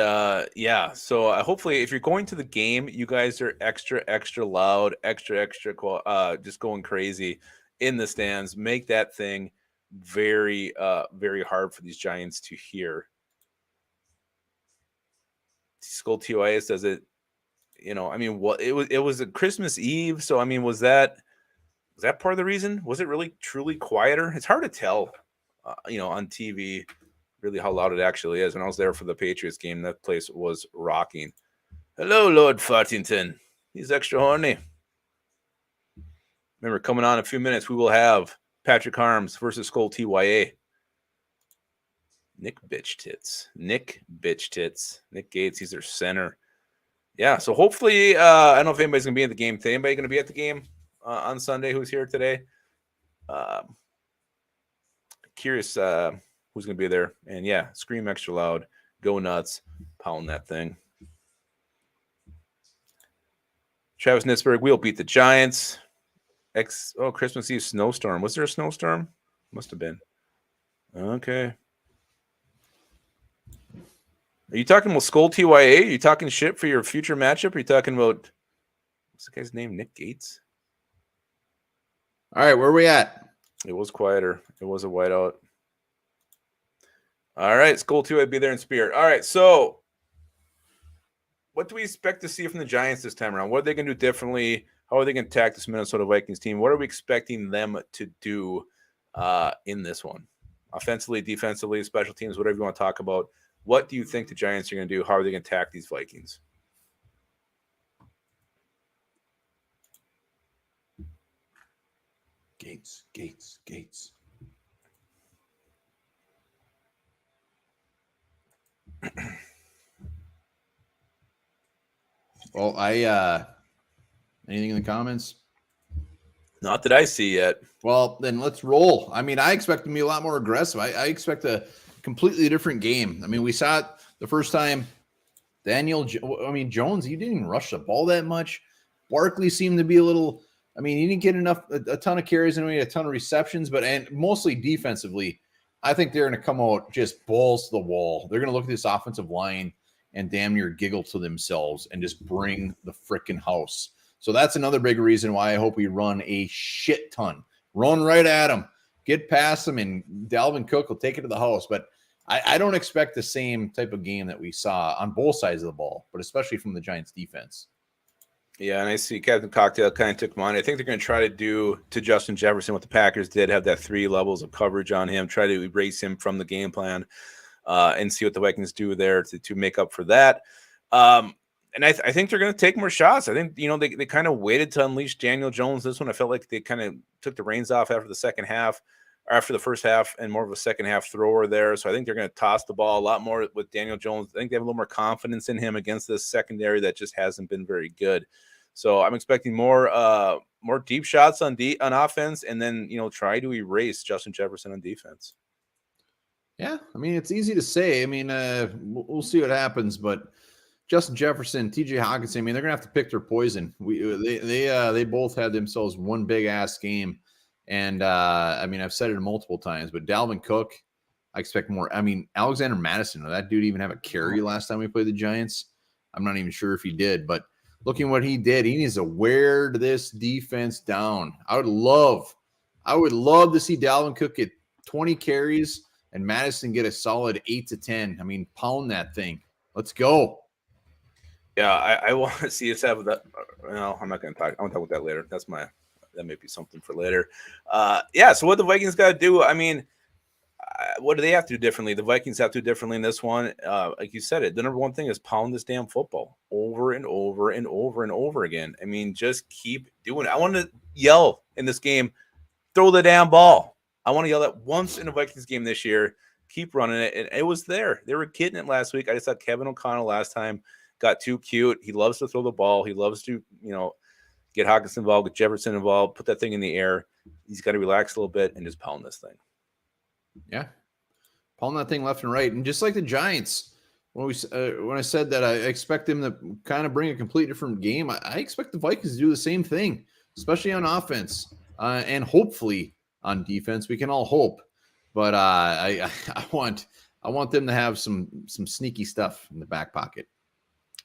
yeah. So hopefully, if you're going to the game, you guys are extra loud, extra just going crazy in the stands. Make that thing very very hard for these Giants to hear. Skull TYS does it. I mean, what it was a Christmas Eve, so I mean, was that part of the reason? Was it really truly quieter? It's hard to tell, on TV. Really how loud it actually is. When I was there for the Patriots game, that place was rocking. Hello, Lord Fartington. He's extra horny. Remember, coming on in a few minutes, we will have Patrick Harms versus Skull TYA. Nick Bitch Tits. Nick Gates, he's their center. Yeah, so hopefully, I don't know if anybody's going to be at the game today. Anybody going to be at the game on Sunday who's here today? Curious who's going to be there. And yeah, scream extra loud, go nuts, pound that thing. Travis Nitzberg, we'll beat the Giants. Christmas Eve snowstorm. Was there a snowstorm? Must have been. Okay. Are you talking about Skull TYA? Are you talking shit for your future matchup? Are you talking about, what's the guy's name? Nick Gates? All right, where are we at? It was quieter. It was a whiteout. All right, Skull TYA be there in spirit. All right, so what do we expect to see from the Giants this time around? What are they going to do differently? How are they going to attack this Minnesota Vikings team? What are we expecting them to do in this one? Offensively, defensively, special teams, whatever you want to talk about. What do you think the Giants are going to do? How are they going to attack these Vikings? Gates. Well, anything in the comments? Not that I see yet. Well, then let's roll. I mean, I expect them to be a lot more aggressive. I expect a completely different game. I mean, we saw it the first time. Jones, he didn't even rush the ball that much. Barkley seemed to be a little, he didn't get a ton of carries and a ton of receptions, and mostly defensively. I think they're going to come out just balls to the wall. They're going to look at this offensive line and damn near giggle to themselves and just bring the frickin' house. So that's another big reason why I hope we run a shit ton. Run right at them. Get past them, and Dalvin Cook will take it to the house. But I don't expect the same type of game that we saw on both sides of the ball, but especially from the Giants defense. Yeah, and I see Captain Cocktail kind of took mine. I think they're going to try to do to Justin Jefferson what the Packers did, have that 3 levels of coverage on him, try to erase him from the game plan, and see what the Vikings do there to make up for that. And I think they're going to take more shots. I think, they kind of waited to unleash Daniel Jones. This one, I felt like they kind of took the reins off after the second half, or after the first half, and more of a second half thrower there. So I think they're going to toss the ball a lot more with Daniel Jones. I think they have a little more confidence in him against this secondary that just hasn't been very good. So I'm expecting more deep shots on offense, and then, try to erase Justin Jefferson on defense. Yeah, it's easy to say. We'll see what happens, but Justin Jefferson, TJ Hawkinson, they're gonna have to pick their poison. They both had themselves one big ass game, and I've said it multiple times, but Dalvin Cook, I expect more. Alexander Madison, did that dude even have a carry last time we played the Giants? I'm not even sure if he did, but looking what he did, he needs to wear this defense down. I would love to see Dalvin Cook get 20 carries and Madison get a solid 8 to 10. Pound that thing. Let's go. Yeah, I want to see us have that. No, I'm not going to talk. I'll talk about that later. That may be something for later. Yeah. So what the Vikings got to do? What do they have to do differently? The Vikings have to do differently in this one. Like you said, the number one thing is pound this damn football over and over and over and over again. Just keep doing it. I want to yell in this game, throw the damn ball. I want to yell that once in a Vikings game this year. Keep running it. And it was there. They were getting it last week. I just thought Kevin O'Connell last time got too cute. He loves to throw the ball. He loves to, get Hawkinson involved, get Jefferson involved, put that thing in the air. He's got to relax a little bit and just pound this thing. Yeah. Pound that thing left and right. And just like the Giants, when I said that I expect them to kind of bring a complete different game, I expect the Vikings to do the same thing, especially on offense and hopefully on defense. We can all hope. But I want them to have some sneaky stuff in the back pocket.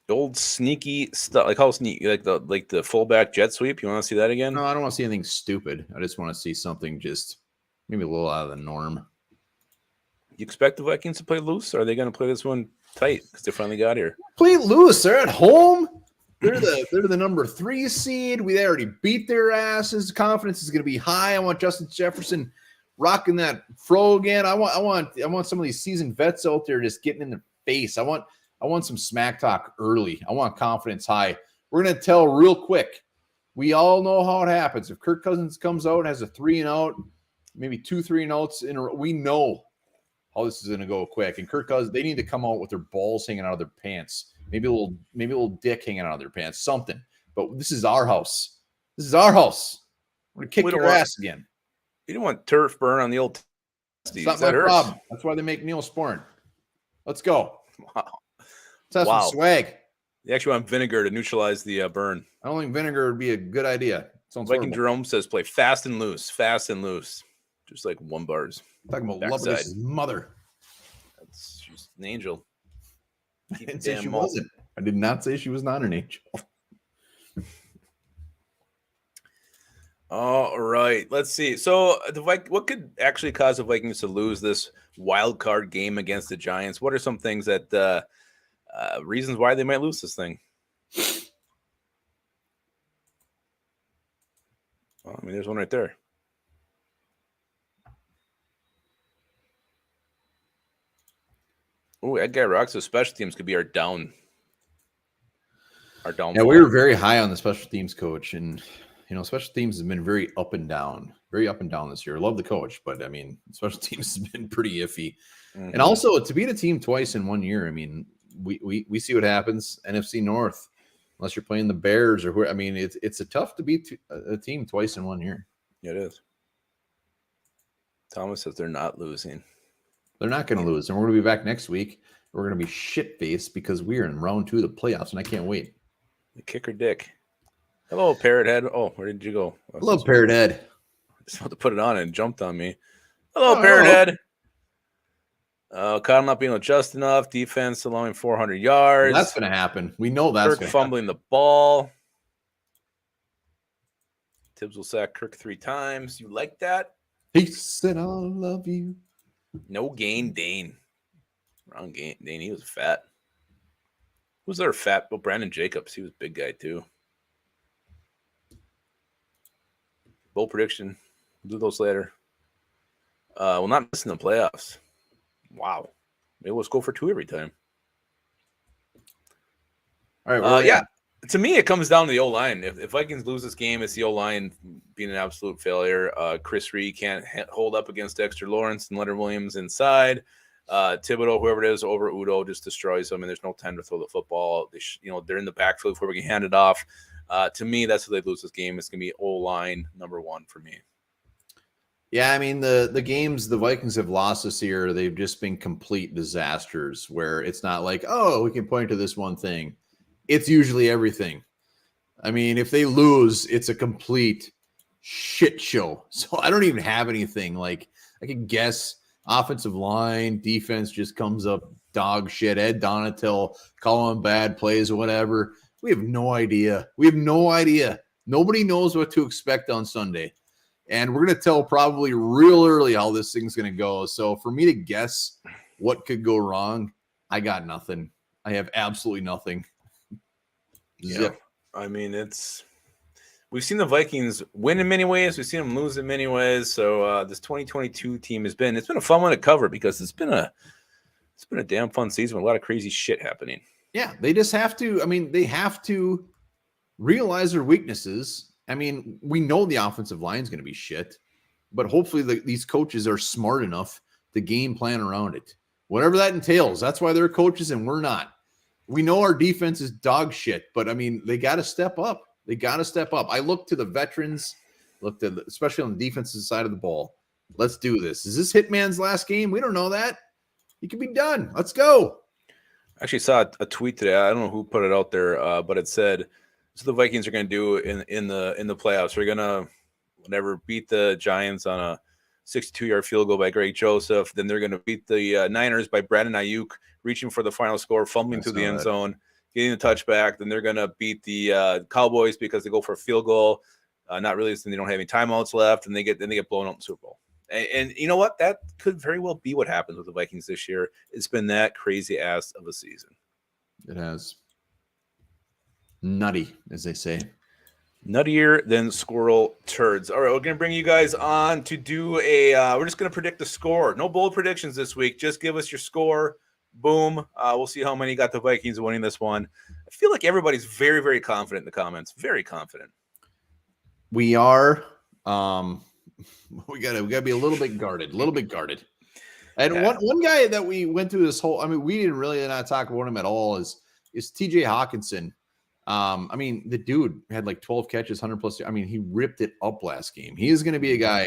The old sneaky stuff, like how sneaky, like the fullback jet sweep. You want to see that again? No, I don't want to see anything stupid. I just want to see something just maybe a little out of the norm. You expect the Vikings to play loose? Or are they going to play this one tight because they finally got here? Play loose. They're at home. They're the number 3 seed. We already beat their asses. Confidence is going to be high. I want Justin Jefferson rocking that fro again. I want some of these seasoned vets out there just getting in the face. I want some smack talk early. I want confidence high. We're going to tell real quick. We all know how it happens. If Kirk Cousins comes out and has a 3-and-out, maybe 2 3-and-outs in a row, we know how this is going to go quick. And Kirk Cousins, they need to come out with their balls hanging out of their pants. Maybe a little dick hanging out of their pants, something. But this is our house. This is our house. We're going to kick your ass again. You don't want turf burn on the old It's not my problem. That's why they make Neosporin. Let's go. Wow. Let's have some swag. They actually want vinegar to neutralize the burn. I don't think vinegar would be a good idea. Sounds Viking horrible. Jerome says play fast and loose, just like Onebar's. Talking about Lupagus' mother. She's an angel. I didn't say she wasn't. I did not say she was not an angel. All right, let's see. So what could actually cause the Vikings to lose this wild card game against the Giants? What are some things that reasons why they might lose this thing? Well, I mean, there's one right there. Oh, that guy rocks. The special teams could be our down. Yeah, we were very high on the special teams coach, and special teams has been very up and down this year. I love the coach, but I mean, special teams has been pretty iffy. Mm-hmm. And also to beat a team twice in 1 year, I mean, we see what happens. NFC North, unless you're playing the Bears or who. I mean, it's a tough to beat a team twice in 1 year. Yeah, it is. Thomas says they're not losing. They're not going to lose, and we're going to be back next week. We're going to be shit-faced because we're in round 2 of the playoffs, and I can't wait. The kicker dick. Hello, Parrot Head. Oh, where did you go? Hello, Parrot Head. I just want to put it on and jumped on me. Hello, Parrot Head. Caught him not being just enough. Defense allowing 400 yards. That's going to happen. We know that's Kirk fumbling the ball. Tibbs will sack Kirk 3 times. You like that? He said, "I love you." No gain, Dane. Wrong gain, Dane. He was fat. Who's there fat? Well, Brandon Jacobs. He was a big guy, too. Bold prediction. We'll do those later. We'll not missing the playoffs. Wow. Maybe let's go for 2 every time. All right. Yeah. To me, it comes down to the O-line. If Vikings lose this game, it's the O-line being an absolute failure. Chris Reed can't hold up against Dexter Lawrence and Leonard Williams inside. Thibodeau, whoever it is, over Udo just destroys them, and there's no time to throw the football. They're in the backfield before we can hand it off. To me, that's how they lose this game. It's going to be O-line number 1 for me. Yeah, I mean, the games the Vikings have lost this year, they've just been complete disasters where it's not like, oh, we can point to this one thing. It's usually everything. I mean, if they lose, it's a complete shit show. So I don't even have anything. Like, I can guess offensive line, defense just comes up dog shit. Ed Donatel calling bad plays or whatever. We have no idea. Nobody knows what to expect on Sunday. And we're going to tell probably real early how this thing's going to go. So for me to guess what could go wrong, I got nothing. I have absolutely nothing. Zip. Yeah. I mean, we've seen the Vikings win in many ways. We've seen them lose in many ways. So this 2022 team it's been a fun one to cover because it's been a damn fun season with a lot of crazy shit happening. Yeah, they just have to. I mean, they have to realize their weaknesses. I mean, we know the offensive line is going to be shit, but hopefully these coaches are smart enough to game plan around it. Whatever that entails, that's why they're coaches and we're not. We know our defense is dog shit, but I mean, they got to step up. I look to the veterans, especially on the defensive side of the ball. Let's do this. Is this Hitman's last game? We don't know that. He could be done. Let's go. I actually saw a tweet today. I don't know who put it out there, but it said, "So the Vikings are going to do in the playoffs. We're going to beat the Giants on a 62-yard field goal by Greg Joseph. Then they're going to beat the Niners by Brandon Ayuk reaching for the final score, fumbling through the end zone, getting the touchback. Then they're going to beat the Cowboys because they go for a field goal, not really, so they don't have any timeouts left, and they get blown out in the Super Bowl. And you know what? That could very well be what happens with the Vikings this year. It's been that crazy ass of a season. It has. Nutty, as they say. Nuttier than squirrel turds. All right, we're going to bring you guys on to do we're just going to predict the score. No bold predictions this week. Just give us your score. Boom. We'll see how many got the Vikings winning this one. I feel like everybody's very, very confident in the comments. Very confident. We are. We gotta be a little bit guarded. And one guy that we went through this whole, I mean, we didn't really not talk about him at all is TJ Hawkinson. I mean, the dude had like 12 catches, 100 plus. I mean, he ripped it up last game. He is going to be a guy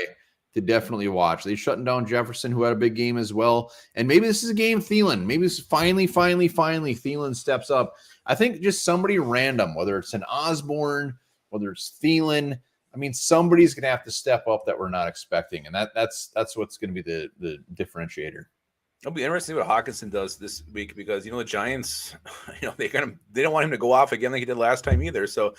to definitely watch. They shutting down Jefferson, who had a big game as well. And maybe this is a game Thielen. Maybe this is finally Thielen steps up. I think just somebody random, whether it's an Osborne, whether it's Thielen. I mean, somebody's going to have to step up that we're not expecting. And that's what's going to be the differentiator. It'll be interesting to see what Hawkinson does this week because, the Giants, they don't want him to go off again like he did last time either. So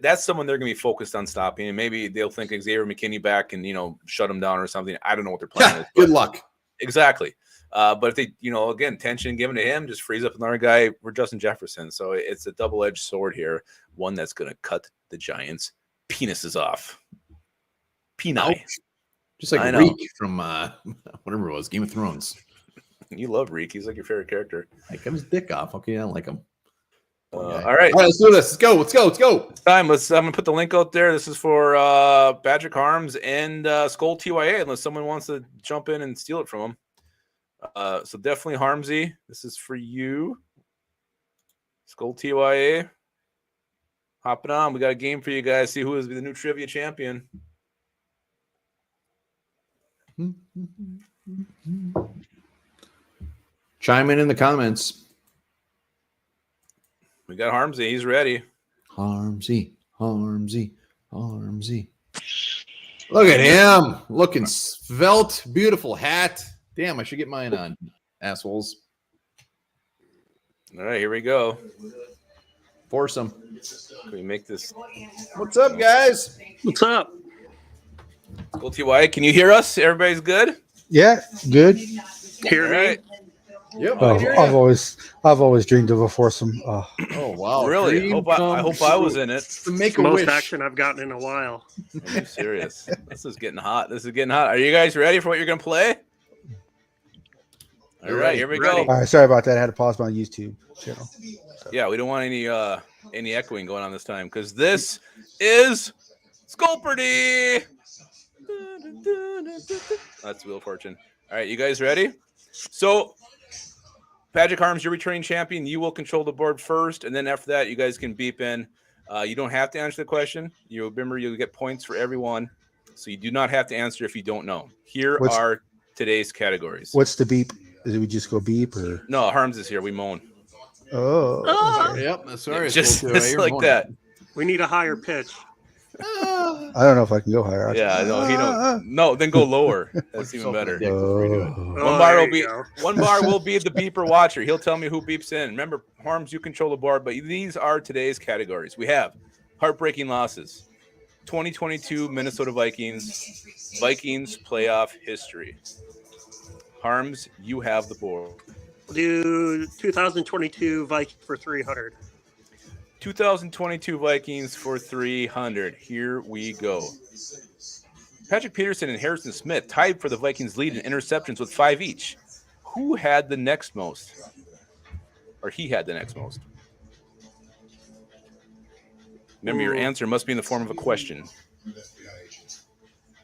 that's someone they're going to be focused on stopping. And maybe they'll think Xavier McKinney back and, shut him down or something. I don't know what their plan is. Good luck. Exactly. But if they, again, tension given to him just frees up another guy for Justin Jefferson. So it's a double-edged sword here. One that's going to cut the Giants' penises off. Penile. Just like Reek from whatever it was, Game of Thrones. You love Reek. He's like your favorite character. I cut his dick off. Okay, I don't like him. All right, let's do this. Let's go. It's time. I'm gonna put the link out there. This is for Patrick Harms and Skull TYA, unless someone wants to jump in and steal it from him. So definitely Harmsy. This is for you. Skull TYA. Hopping on. We got a game for you guys. See who is the new trivia champion. Chime in the comments. We got Harmsy. He's ready. Harmsy. Look at him. Looking svelte. Beautiful hat. Damn, I should get mine on, assholes. All right, here we go. Force them. Can we make this? What's up, guys? What's up? Skull TYA, can you hear us? Everybody's good? Yeah, good. Hear me? Right. Yep. I've always dreamed of a foursome. Oh wow! Really? I hope I was in it. To make a Most wish. action I've gotten in a while. Are you serious? This is getting hot. Are you guys ready for what you're gonna play? All right, here we go. All right, sorry about that. I had to pause my YouTube channel. Yeah, we don't want any echoing going on this time because this is Sculperty. That's Wheel of Fortune. All right, you guys ready? So, Patrick Harms, you're returning champion. You will control the board first, and then after that, you guys can beep in. You don't have to answer the question. You remember, you'll get points for everyone, so you do not have to answer if you don't know. Here are today's categories. What's the beep? Did we just go beep or? No, Harms is here. We moan. Oh. Okay. Yep, that's right. Just like that. We need a higher pitch. I don't know if I can go higher. Yeah, no, he don't. No, then go lower. That's even better. Oh. One bar will be the beeper watcher. He'll tell me who beeps in. Remember, Harms, you control the board, but these are today's categories. We have heartbreaking losses, 2022 Minnesota Vikings playoff history. Harms, you have the board. Do 2022 Vikings for 300. 2022 Vikings for 300. Here we go. Patrick Peterson and Harrison Smith tied for the Vikings lead in interceptions with 5 each. Who had the next most? Or he had the next most. Remember, your answer must be in the form of a question.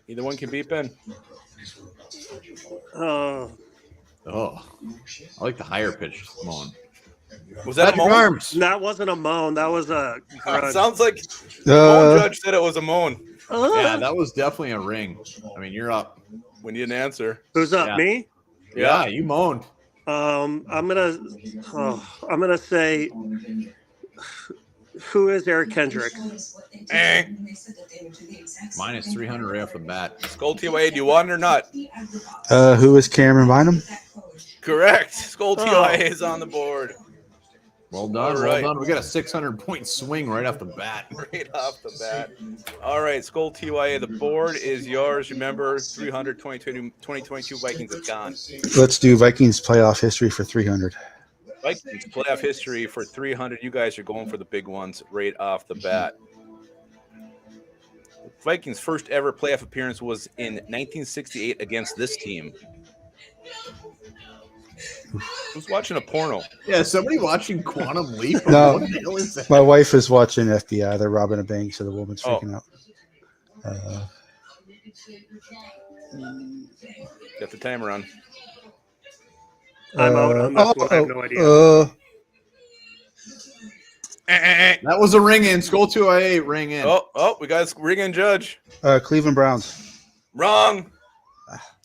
Either one can beep in. Oh, I like the higher pitched moan. Was that a moan? Arms. That wasn't a moan. That was a grunt. Sounds like the moan judge said it was a moan. Yeah, that was definitely a ring. I mean, you're up. We need an answer. Who's up? Yeah. Me? Yeah, you moaned. I'm gonna say, who is Eric Kendrick? Minus 300 right off the bat. Skull TYA, do you want it or not? Who is Cameron Bynum? Correct. Skull TYA is on the board. Well done. All Well right. done. We got a 600-point swing right off the bat. Right off the bat. All right, Skull TYA, the board is yours. Remember, 300 2022 Vikings have gone. Let's do Vikings playoff history for 300. Vikings playoff history for 300. You guys are going for the big ones right off the bat. Vikings' first ever playoff appearance was in 1968 against this team. Who's watching a porno? Yeah, somebody watching Quantum Leap? No. What the hell is that? My wife is watching FBI. They're robbing a bank, so the woman's freaking out. Got the timer on. I'm out on this one. I have no idea. That was a ring in. Skull 2IA ring in. Oh, we got a ring in judge. Cleveland Browns. Wrong.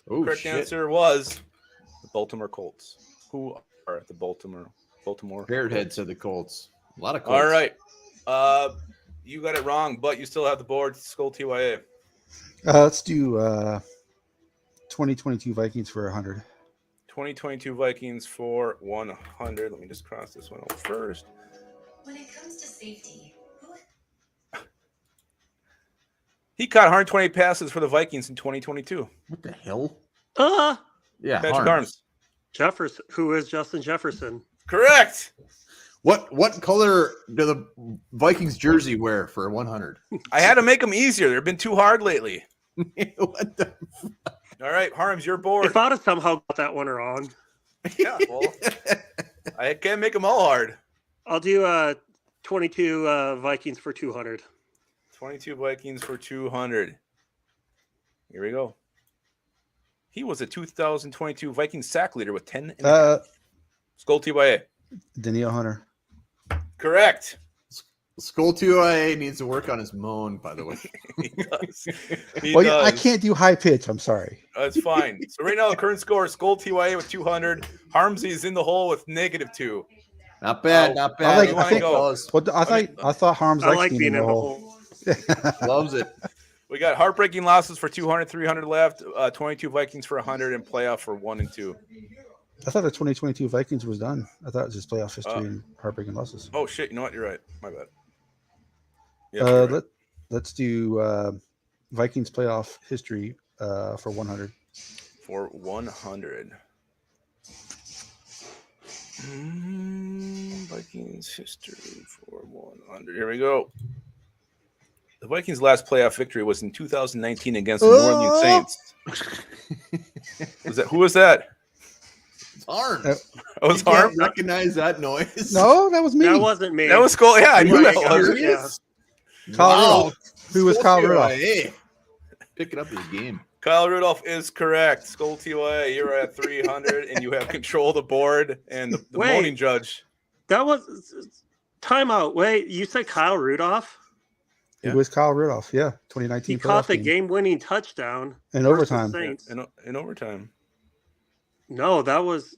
Oh, Correct shit. answer was the Baltimore Colts. Who are the Baltimore? Beardhead said the Colts. A lot of Colts. All right. You got it wrong, but you still have the board. Skull TYA. Let's do 2022 Vikings for 100. 2022 Vikings for 100. Let me just cross this one out first. When it comes to safety, He caught 120 passes for the Vikings in 2022. What the hell? Yeah, Patrick Harms. Harms. Jefferson. Who is Justin Jefferson? Correct. What color do the Vikings jersey wear for 100? I had to make them easier. They've been too hard lately. What the? All right, Harms, your board. If I'd have somehow got that one wrong, Yeah, well, I can't make them all hard. I'll do 22 Vikings for 200. 22 Vikings for 200. Here we go. He was a 2022 Vikings sack leader with 10. Skull TYA. Danielle Hunter. Correct. Skull 2IA needs to work on his moan, by the way. He does. He Well, does. I can't do high pitch. I'm sorry. That's fine. So right now the current score is Skull TYA with 200. Harmsy is in the hole with -2. Not bad, not I bad. like- I think- fellas. Well, I thought Harms I likes like being in the hole. hole. Loves it. We got heartbreaking losses for 200, 300 left. 22 Vikings for 100 and playoff for 1 and 2. I thought the 2022 Vikings was done. I thought it was just playoff history and heartbreaking losses. Oh shit! You know what? You're right. My bad. Yeah. You're right. Let's do Vikings playoff history for 100. For 100. Vikings history for 100. Here we go. The Vikings' last playoff victory was in 2019 against the New Orleans Saints. Who was that? It's Harms. Uh, That was You can't Harm. recognize that noise. No, that was me. That wasn't me. That was Skull. Yeah, I knew Are that you was. serious? Kyle Wow. Rudolph. Who was Kyle Rudolph? Hey, picking up his game. Kyle Rudolph is correct. Skull TY, you're at 300, and you have control of the board and the Wait. moaning judge. That was timeout. Wait, you said Kyle Rudolph? It Yeah. was Kyle Rudolph. Yeah, 2019. He caught playoff the game. game-winning touchdown in versus overtime. Saints. In overtime. No, that was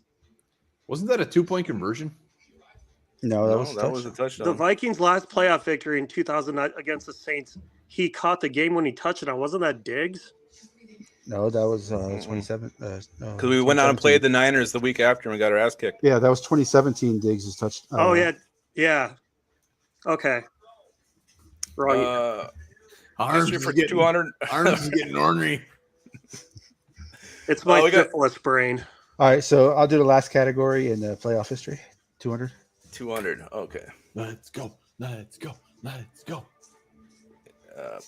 Wasn't that a 2-point conversion? No, that was that was a the touchdown. Vikings' last playoff victory in 2009 against the Saints. He caught the game-winning touchdown. Wasn't that Diggs? no, that was 27. Because we went out and played the Niners the week after and we got our ass kicked. Yeah, that was 2017. Diggs' touch. Oh yeah. Okay. Wrong. Arms History is for getting, 200. Arms is getting ornery. It's my we got- syphilis brain. All right, so I'll do the last category in the playoff history. 200. 200. Okay. Let's go. Let's go. Let's go.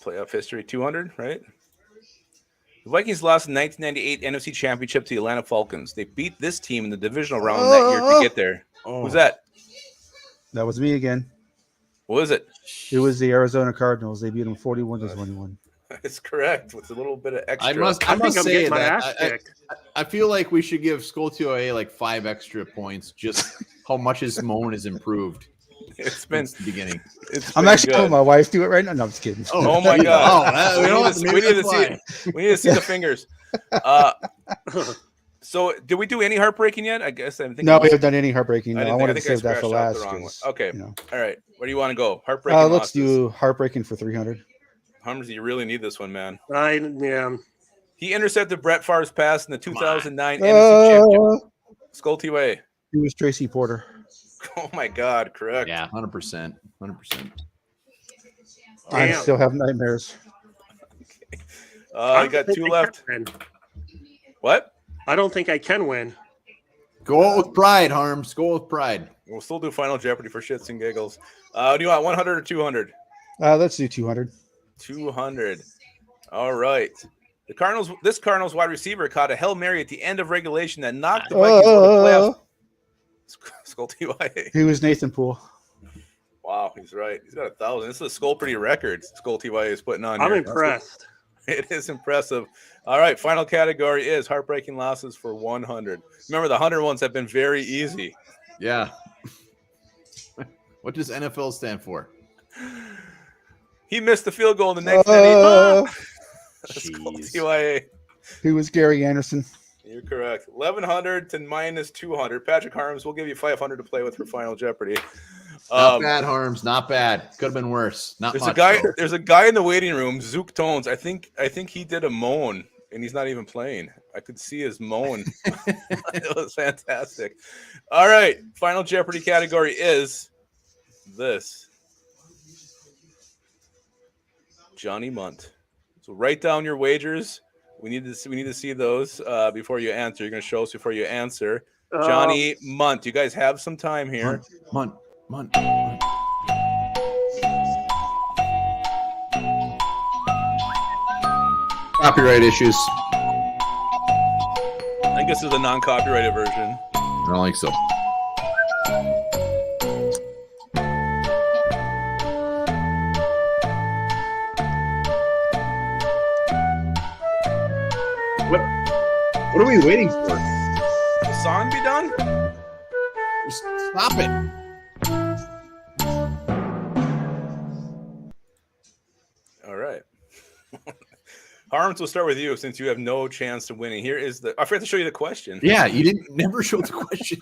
Playoff history 200, right? The Vikings lost in 1998 NFC Championship to the Atlanta Falcons. They beat this team in the divisional round that year to get there. Oh. Who's that? That was me again. What is it? It was the Arizona Cardinals. They beat them 41-21. It's correct with a little bit of extra. I must I think I'm say getting my that ass I, kicked. I feel like we should give Skull 2A like 5 extra points, just how much his moan has improved It's been. since the beginning. It's I'm been actually good. letting my wife do it right now. No, I'm just kidding. Oh my god! Oh, we don't have to- we maybe need to that's see. why. We need to see the fingers. So, did we do any heartbreaking yet? I guess I'm thinking. No, we haven't done any heartbreaking. I No, I, didn't wanted to think I save that for scratched out last. the wrong one. 'cause, Okay. you know. All right. Where do you want to go? Heartbreaking. Let's losses. do heartbreaking for 300. Harmsy, you really need this one, man. Yeah. He intercepted Brett Favre's pass in the 2009 NFC Championship. Skull T-Way. He was Tracy Porter. Oh my God, correct. Yeah, 100%. 100%. I Damn. still have nightmares. You got 2 left. What? I don't think I can win. Go with pride, Harms. Go with pride. We'll still do Final Jeopardy for shits and giggles. Do you want 100 or 200? Let's do 200. 200. All right. This Cardinals wide receiver caught a Hail Mary at the end of regulation that knocked the Vikings out of the playoffs. Skull TY. He was Nathan Poole. Wow, he's right. He's got 1,000. This is a Skull Pretty record Skull TY is putting on I'm here. impressed. It is impressive. All right, final category is heartbreaking losses for 100. Remember, the 100 ones have been very easy. Yeah. What does NFL stand for? He missed the field goal in the next Jeez. TYA. He was Gary Anderson. You're correct. 1,100 to minus 200. Patrick Harms, we'll give you 500 to play with for Final Jeopardy. Not bad, Harms. Not bad. Could have been worse. Not There's much, a guy. though. There's a guy in the waiting room, Zook Tones. I think he did a moan, and he's not even playing. I could see his moan. It was fantastic. All right, Final Jeopardy category is this: Johnny Munt. So write down your wagers. We need to see those before you answer. You're going to show us before you answer. Johnny Munt. You guys have some time here. Munt. Copyright issues. I think this is a non-copyrighted version. I don't think so. What are we waiting for? The song be done? Just stop it. All right. Harms, we'll start with you since you have no chance of winning. Here is I forgot to show you the question. Yeah, you didn't never show the question.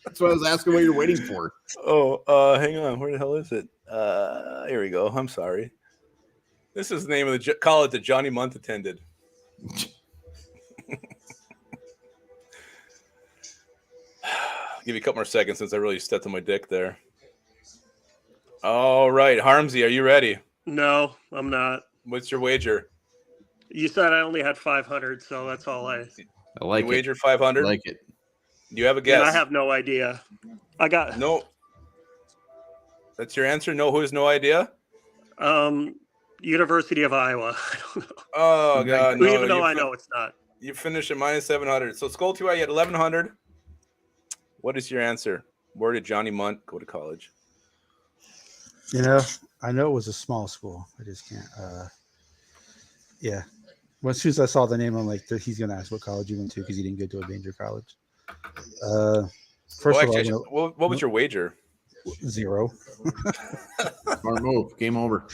That's what I was asking what you're waiting for. Oh, hang on. Where the hell is it? Here we go. I'm sorry. This is the name of the college that Johnny Munt attended. Give you a couple more seconds since I really stepped on my dick there. All right, Harmsy, are you ready? No, I'm not. What's your wager? You said I only had 500, so that's all I like you it. wagered 500. I like it. Do you have a guess? I have no idea. I got no. That's your answer. No, who has no idea? University of Iowa. I don't know. Oh God, no! Even though I know it's not. You finished at minus 700. So Skull 2, you had 1,100. What is your answer? Where did Johnny Munt go to college? You know, I know it was a small school. I just can't. Yeah. Well, as soon as I saw the name, I'm like, he's going to ask what college you went to because he didn't go to a major college. First of all, what was your wager? 0. Smart move. Game over.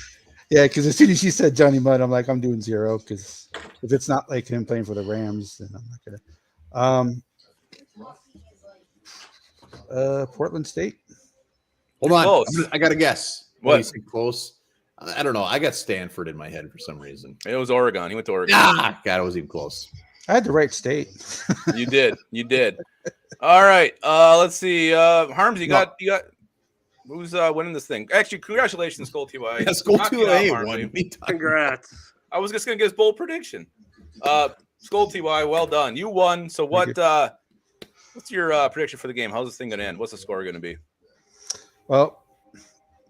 Yeah, because as soon as she said Johnny Mudd, I'm like, I'm doing 0 because if it's not like him playing for the Rams, then I'm not gonna. Portland State. Hold on. Close. I got to guess. What? You said close. I don't know. I got Stanford in my head for some reason. It was Oregon. He went to Oregon. Ah, God, it was even close. I had the right state. You did. All right. Let's see. Harms, you got who's winning this thing? Actually, congratulations, Skull TY. Yeah, Skull Knock it TY out, won. Harmsy. Congrats. I was just gonna get his bold prediction. Skull TY, well done. You won. So what's your prediction for the game? How's this thing gonna end? What's the score gonna be? Well,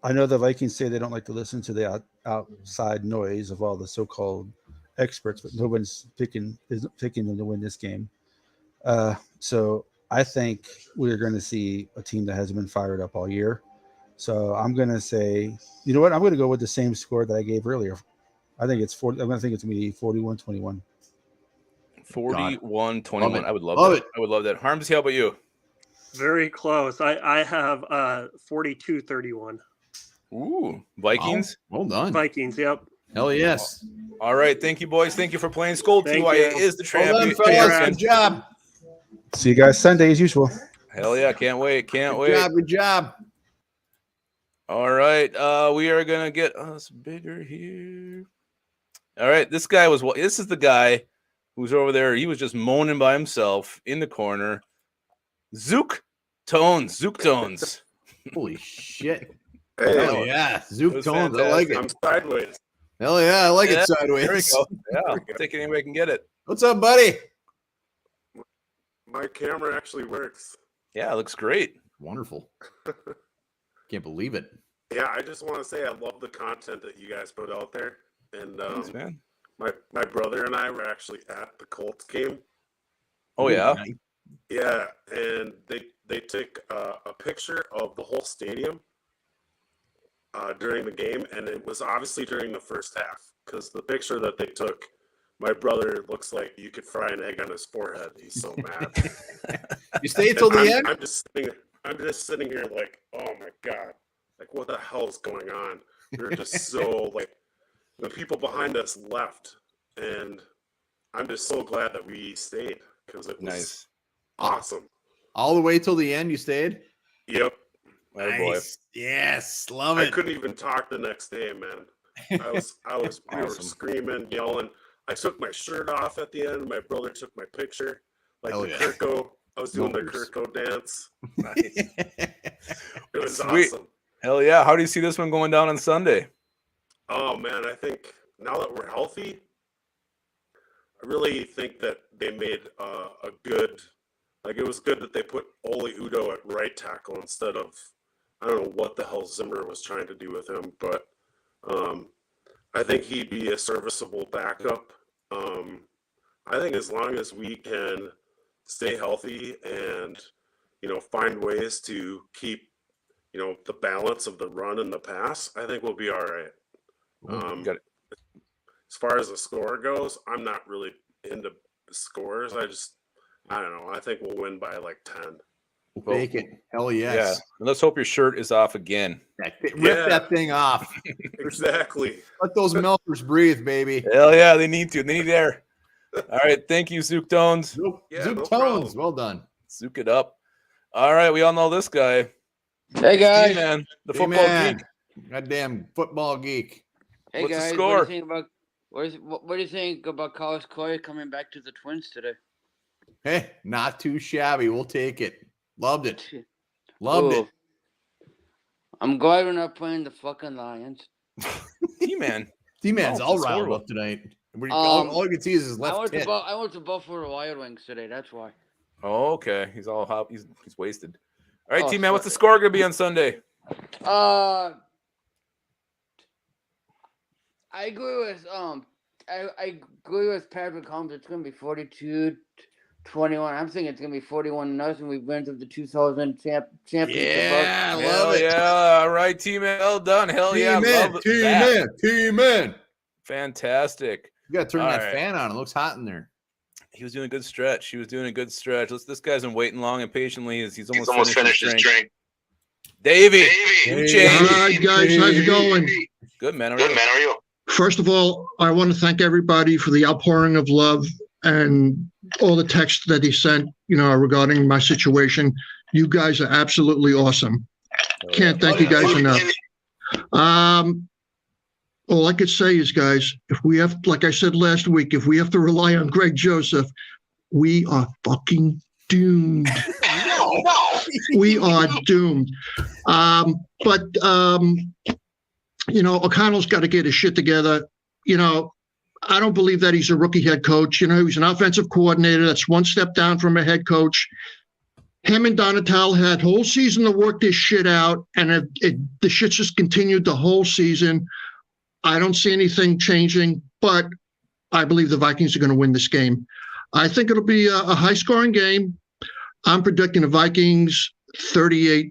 I know the Vikings say they don't like to listen to the outside noise of all the so-called experts, but nobody's picking them to win this game. So I think we're going to see a team that hasn't been fired up all year. So I'm going to say, you know what? I'm going to go with the same score that I gave earlier. I think it's 40. I'm going to think it's going to be 41-21. 41-21. I would love Love that. it. I would love that. Harms, how about you? Very close. I have 42-31. Ooh, Vikings. Wow. Well done. Vikings, yep. Hell yes. All right, thank you, boys. Thank you for playing. Skull Thank TY you. is the Well done, champion. fellas. Good job. See you guys Sunday as usual. Hell yeah, can't wait. Good job. All right. We are going to get us bigger here. All right. This is the guy who's over there. He was just moaning by himself in the corner. Zook Tones. Holy shit. Hey, Hell yeah. Zook Tones. I like it. I'm sideways. Hell yeah. I like Yeah, it sideways. There we go. Yeah. Take it any way I can get it. What's up, buddy? My camera actually works. Yeah, it looks great. Wonderful. Can't believe it. Yeah, I just want to say I love the content that you guys put out there. And Thanks, man. my brother and I were actually at the Colts game. Oh, yeah. Yeah, and they took a picture of the whole stadium during the game, and it was obviously during the first half, because the picture that they took, my brother looks like you could fry an egg on his forehead. He's so mad. You stayed till the end? I'm just sitting here like, oh my God, like what the hell is going on? We were just so like, the people behind us left, and I'm just so glad that we stayed because it was Nice. awesome. All the way till the end, you stayed? Yep. Oh, boy. Yes. Love I it. couldn't even talk the next day, man. We were Awesome. screaming, yelling. I took my shirt off at the end. My brother took my picture, like Hell the yeah. Kirko. I was doing Numbers. the Kirko dance. Nice. It was Sweet. awesome. Hell yeah. How do you see this one going down on Sunday? Oh man, I think now that we're healthy, I really think that they made a good. Like it was good that they put Ole Udo at right tackle instead of, I don't know what the hell Zimmer was trying to do with him, but I think he'd be a serviceable backup. I think as long as we can stay healthy and, find ways to keep, the balance of the run and the pass, I think we'll be all right. Got it. As far as the score goes, I'm not really into scores. I don't know. I think we'll win by like 10. We'll take it. Hell Yeah. yes. And let's hope your shirt is off again. Rip Yeah. that thing off. Exactly. Let those milkers breathe, baby. Hell yeah. They need to. They need air. All right. Thank you, Zook Tones. Zook Yeah, no Tones. problem. Well done. Zook it up. All right. We all know this guy. Hey guys. T-Man, the Hey, football man. geek. Goddamn football geek. Hey What's the guys, score? what do you think about what do you think about Carlos Corey coming back to the Twins today? Hey, not too shabby. We'll take it. Loved it. Loved it. I'm glad we're not playing the fucking Lions. T-Man. T-Man's Oh, all that's riled horrible. up tonight. all you can see is his I left went tit. to Buffalo Wild Wings today. That's why. Oh, okay. He's all hop. He's wasted. All right, Oh, T-Man. What's the sorry. score going to be on Sunday? I agree with I agree with Patrick Holmes. It's gonna be 42-21. I'm thinking it's gonna be 41-0. We win to the 2000 championship. Yeah, I Hell love it. yeah. All right, T-Man. Well done. Hell yeah. T-Man, Love that. T-Man, T-Man. Fantastic. You got to turn All that right. fan on. It looks hot in there. He was doing a good stretch. This guy's been waiting long and patiently. He's almost, finished his drink. Davey. Hey. You changed. All right, guys, how's it going? Good, man. Good, man. How are you? First of all, I want to thank everybody for the outpouring of love and all the texts that he sent, regarding my situation. You guys are absolutely awesome. Can't thank you guys enough. All I could say is, guys, if we have, like I said last week, if we have to rely on Greg Joseph, we are fucking doomed. We are doomed. O'Connell's got to get his shit together. I don't believe that he's a rookie head coach. He's an offensive coordinator. That's one step down from a head coach. Him and Donatel had whole season to work this shit out, and the shit's just continued the whole season. I don't see anything changing, but I believe the Vikings are going to win this game. I think it'll be a high-scoring game. I'm predicting the Vikings 38-30.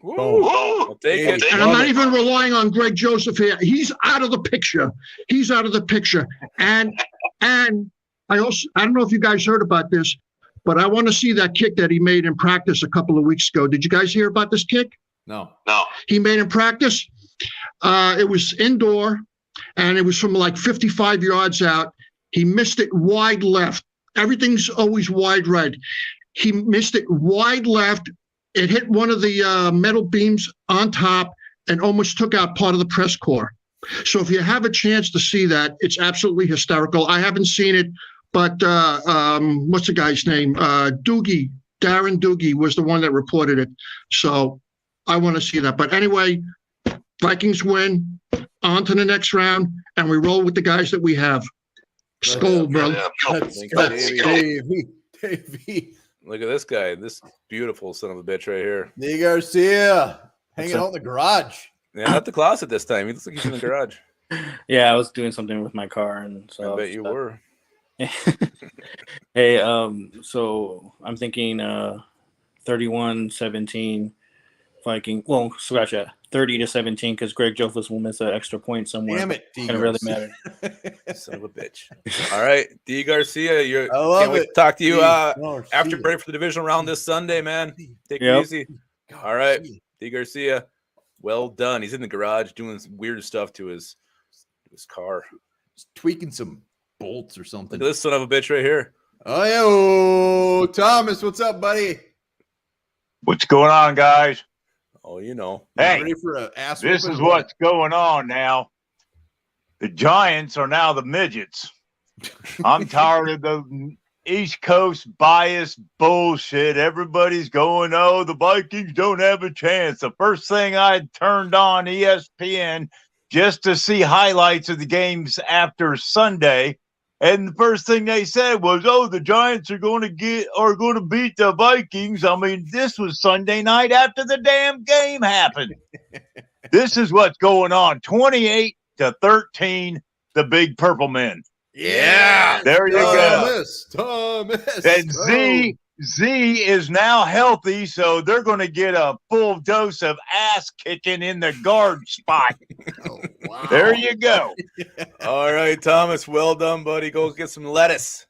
Woo. I'll take it. And I'm not even relying on Greg Joseph here. He's out of the picture. And I don't know if you guys heard about this, but I want to see that kick that he made in practice a couple of weeks ago. Did you guys hear about this kick? No. He made in practice? It was indoor, and it was from like 55 yards out. He missed it wide left. Everything's always wide right. He missed it wide left. it hit one of the metal beams on top and almost took out part of the press core. So if you have a chance to see that, it's absolutely hysterical. I haven't seen it, but what's the guy's name? Darren Doogie was the one that reported it. So I want to see that. But anyway, Vikings win, on to the next round, and we roll with the guys that we have. Skull, brother. Davey. Look at this guy, this beautiful son of a bitch right here. Lee Garcia hanging out in the garage. Yeah, not the closet this time. He looks like he's in the garage. Yeah, I was doing something with my car, and so I bet you were. Hey, so I'm thinking 31-17 Viking. Well, scratch that. 30-17 because Greg Jofus will miss an extra point somewhere. Damn it, It really matter. Son of a bitch. All right, D. Garcia, I love can't wait it. to talk to you Garcia. after break for the divisional round this Sunday, man. Take Yep. it easy. All right, D. Garcia, well done. He's in the garage doing some weird stuff to his car. Just tweaking some bolts or something. Look at this son of a bitch right here. Oh, yo, Thomas, what's up, buddy? What's going on, guys? Oh, you know. Hey, ready for a ass this whooping? is what's going on now. The Giants are now the midgets. I'm tired of the East Coast bias bullshit. Everybody's going, oh, the Vikings don't have a chance. The first thing I turned on ESPN just to see highlights of the games after Sunday. And the first thing they said was, oh, the Giants are going to beat the Vikings. I mean, this was Sunday night after the damn game happened. This is what's going on. 28-13, the Big Purple Men. Yeah. There you go. Thomas. And Z is now healthy, so they're going to get a full dose of ass kicking in the guard spot. Oh, wow. There you go. All right, Thomas. Well done, buddy. Go get some lettuce.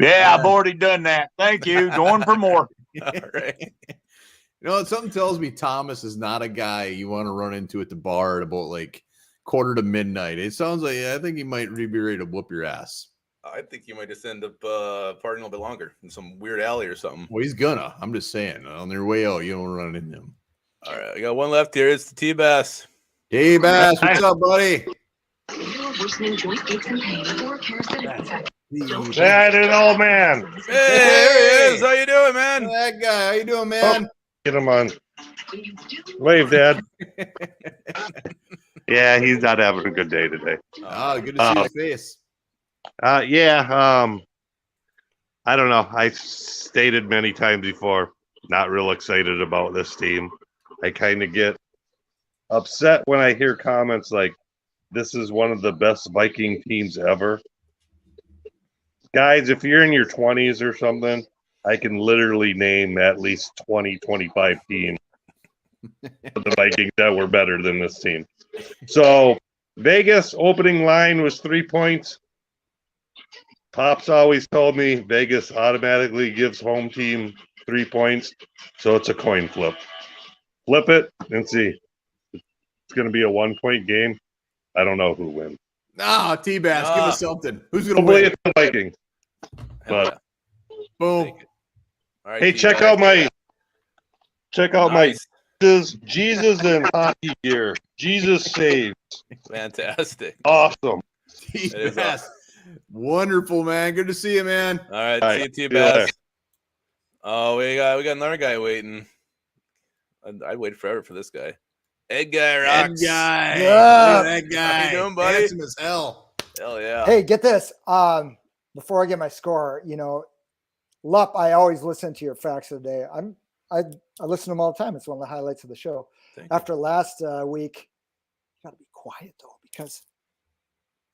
Yeah, I've already done that. Thank you. Going for more. All right. You know, something tells me Thomas is not a guy you want to run into at the bar at about like 1:45. It sounds like I think he might be ready to whoop your ass. I think you might just end up partying a little bit longer in some weird alley or something. Well, he's gonna. I'm just saying. On their way out, you don't run into him. All right, I got one left here. It's the T-Bass. T-Bass, what's up, buddy? That is old man. Hey, there he is. How you doing, man? That guy. How you doing, man? Get him on. Wave, Dad. Yeah, he's not having a good day today. Oh, good to see your face. I don't know. I've stated many times before, not real excited about this team. I kind of get upset when I hear comments like, this is one of the best Viking teams ever. Guys, if you're in your 20s or something, I can literally name at least 20, 25 teams of the Vikings that were better than this team. So Vegas opening line was 3 points. Pops always told me Vegas automatically gives home team 3 points. So it's a coin flip. Flip it and see. It's going to be a 1 point game. I don't know who wins. Ah, T-Bass, give us something. Who's going to Probably win? it's the Vikings. But boom. All right, hey, check out my Jesus and hockey gear. Jesus saves. Fantastic. Awesome. T-Bass. Wonderful, man. Good to see you, man. All right, All see you, right, T-Bass. Oh, we got another guy waiting. I'd wait forever for this guy. Ed Guy rocks. Ed Guy. Yeah. Look at that guy. How you doing, buddy? Handsome as hell. Hell yeah. Hey, get this. Before I get my score, Lup, I always listen to your facts of the day. I listen to them all the time. It's one of the highlights of the show. After last week, you got to be quiet though, because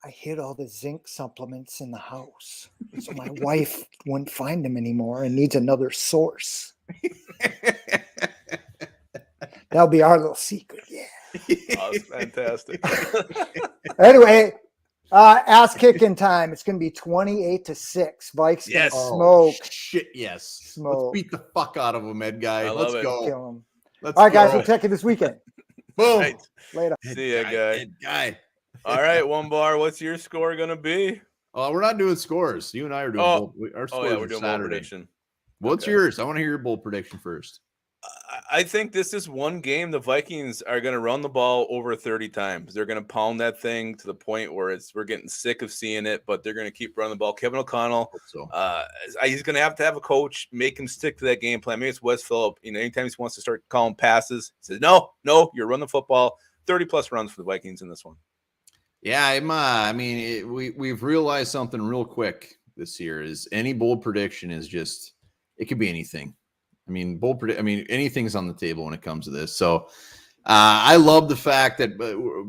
I hid all the zinc supplements in the house. So my wife wouldn't find them anymore and needs another source. That'll be our little secret. Yeah. Oh, that's fantastic. Anyway, ass kicking time. It's going to be 28-6. Vikes gonna smoke. Shit, yes. Smoke. Let's beat the fuck out of him, Ed Guy. I love Let's it. go. Kill him. Let's All right, guys. go. We'll check you this weekend. Boom. Right. Later. See ya, guy. Ed Guy. All right, Onebar. What's your score gonna be? Oh, we're not doing scores. You and I are doing Oh. our Oh scores yeah, are we're doing bowl Saturday. prediction. What's Okay. yours? I want to hear your bold prediction first. I think this is one game the Vikings are going to run the ball over 30 times. They're going to pound that thing to the point where we're getting sick of seeing it, but they're going to keep running the ball. Kevin O'Connell, he's going to have a coach make him stick to that game plan. Maybe it's Wes Phillip. Anytime he wants to start calling passes, he says, no, you're running the football. 30-plus runs for the Vikings in this one. Yeah, we've realized something real quick this year is any bold prediction is just, it could be anything. Anything's on the table when it comes to this. So I love the fact that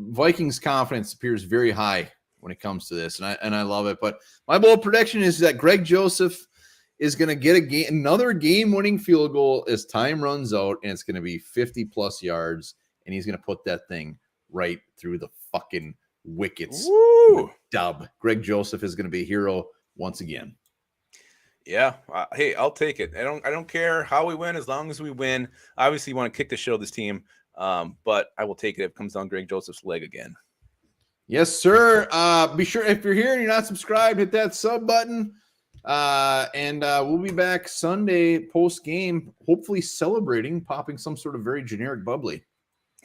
Vikings confidence appears very high when it comes to this, and I love it. But my bold prediction is that Greg Joseph is going to get another game-winning field goal as time runs out, and it's going to be 50-plus yards, and he's going to put that thing right through the fucking wickets. Woo! Dub. Greg Joseph is going to be a hero once again. Yeah. Hey, I'll take it. I don't care how we win as long as we win. Obviously, you want to kick the shit out of this team, but I will take it if it comes down Greg Joseph's leg again. Yes, sir. Be sure if you're here and you're not subscribed, hit that sub button. And we'll be back Sunday post game, hopefully celebrating, popping some sort of very generic bubbly.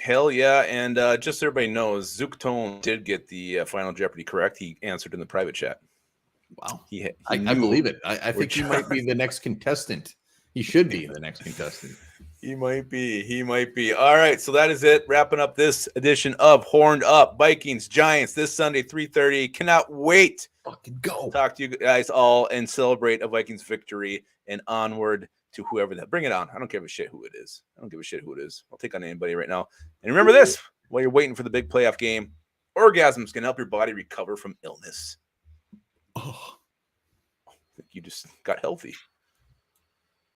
Hell yeah. And just so everybody knows, Zook Tone did get the Final Jeopardy correct. He answered in the private chat. Wow. I believe it. I think he might be the next contestant. He should be the next contestant. He might be. All right. So that is it. Wrapping up this edition of Horned Up. Vikings, Giants this Sunday, 3:30. Cannot wait. Fucking go. Talk to you guys all and celebrate a Vikings victory and onward to whoever that. Bring it on. I don't give a shit who it is. I'll take on anybody right now. And remember this, while you're waiting for the big playoff game, orgasms can help your body recover from illness. Oh. You just got healthy.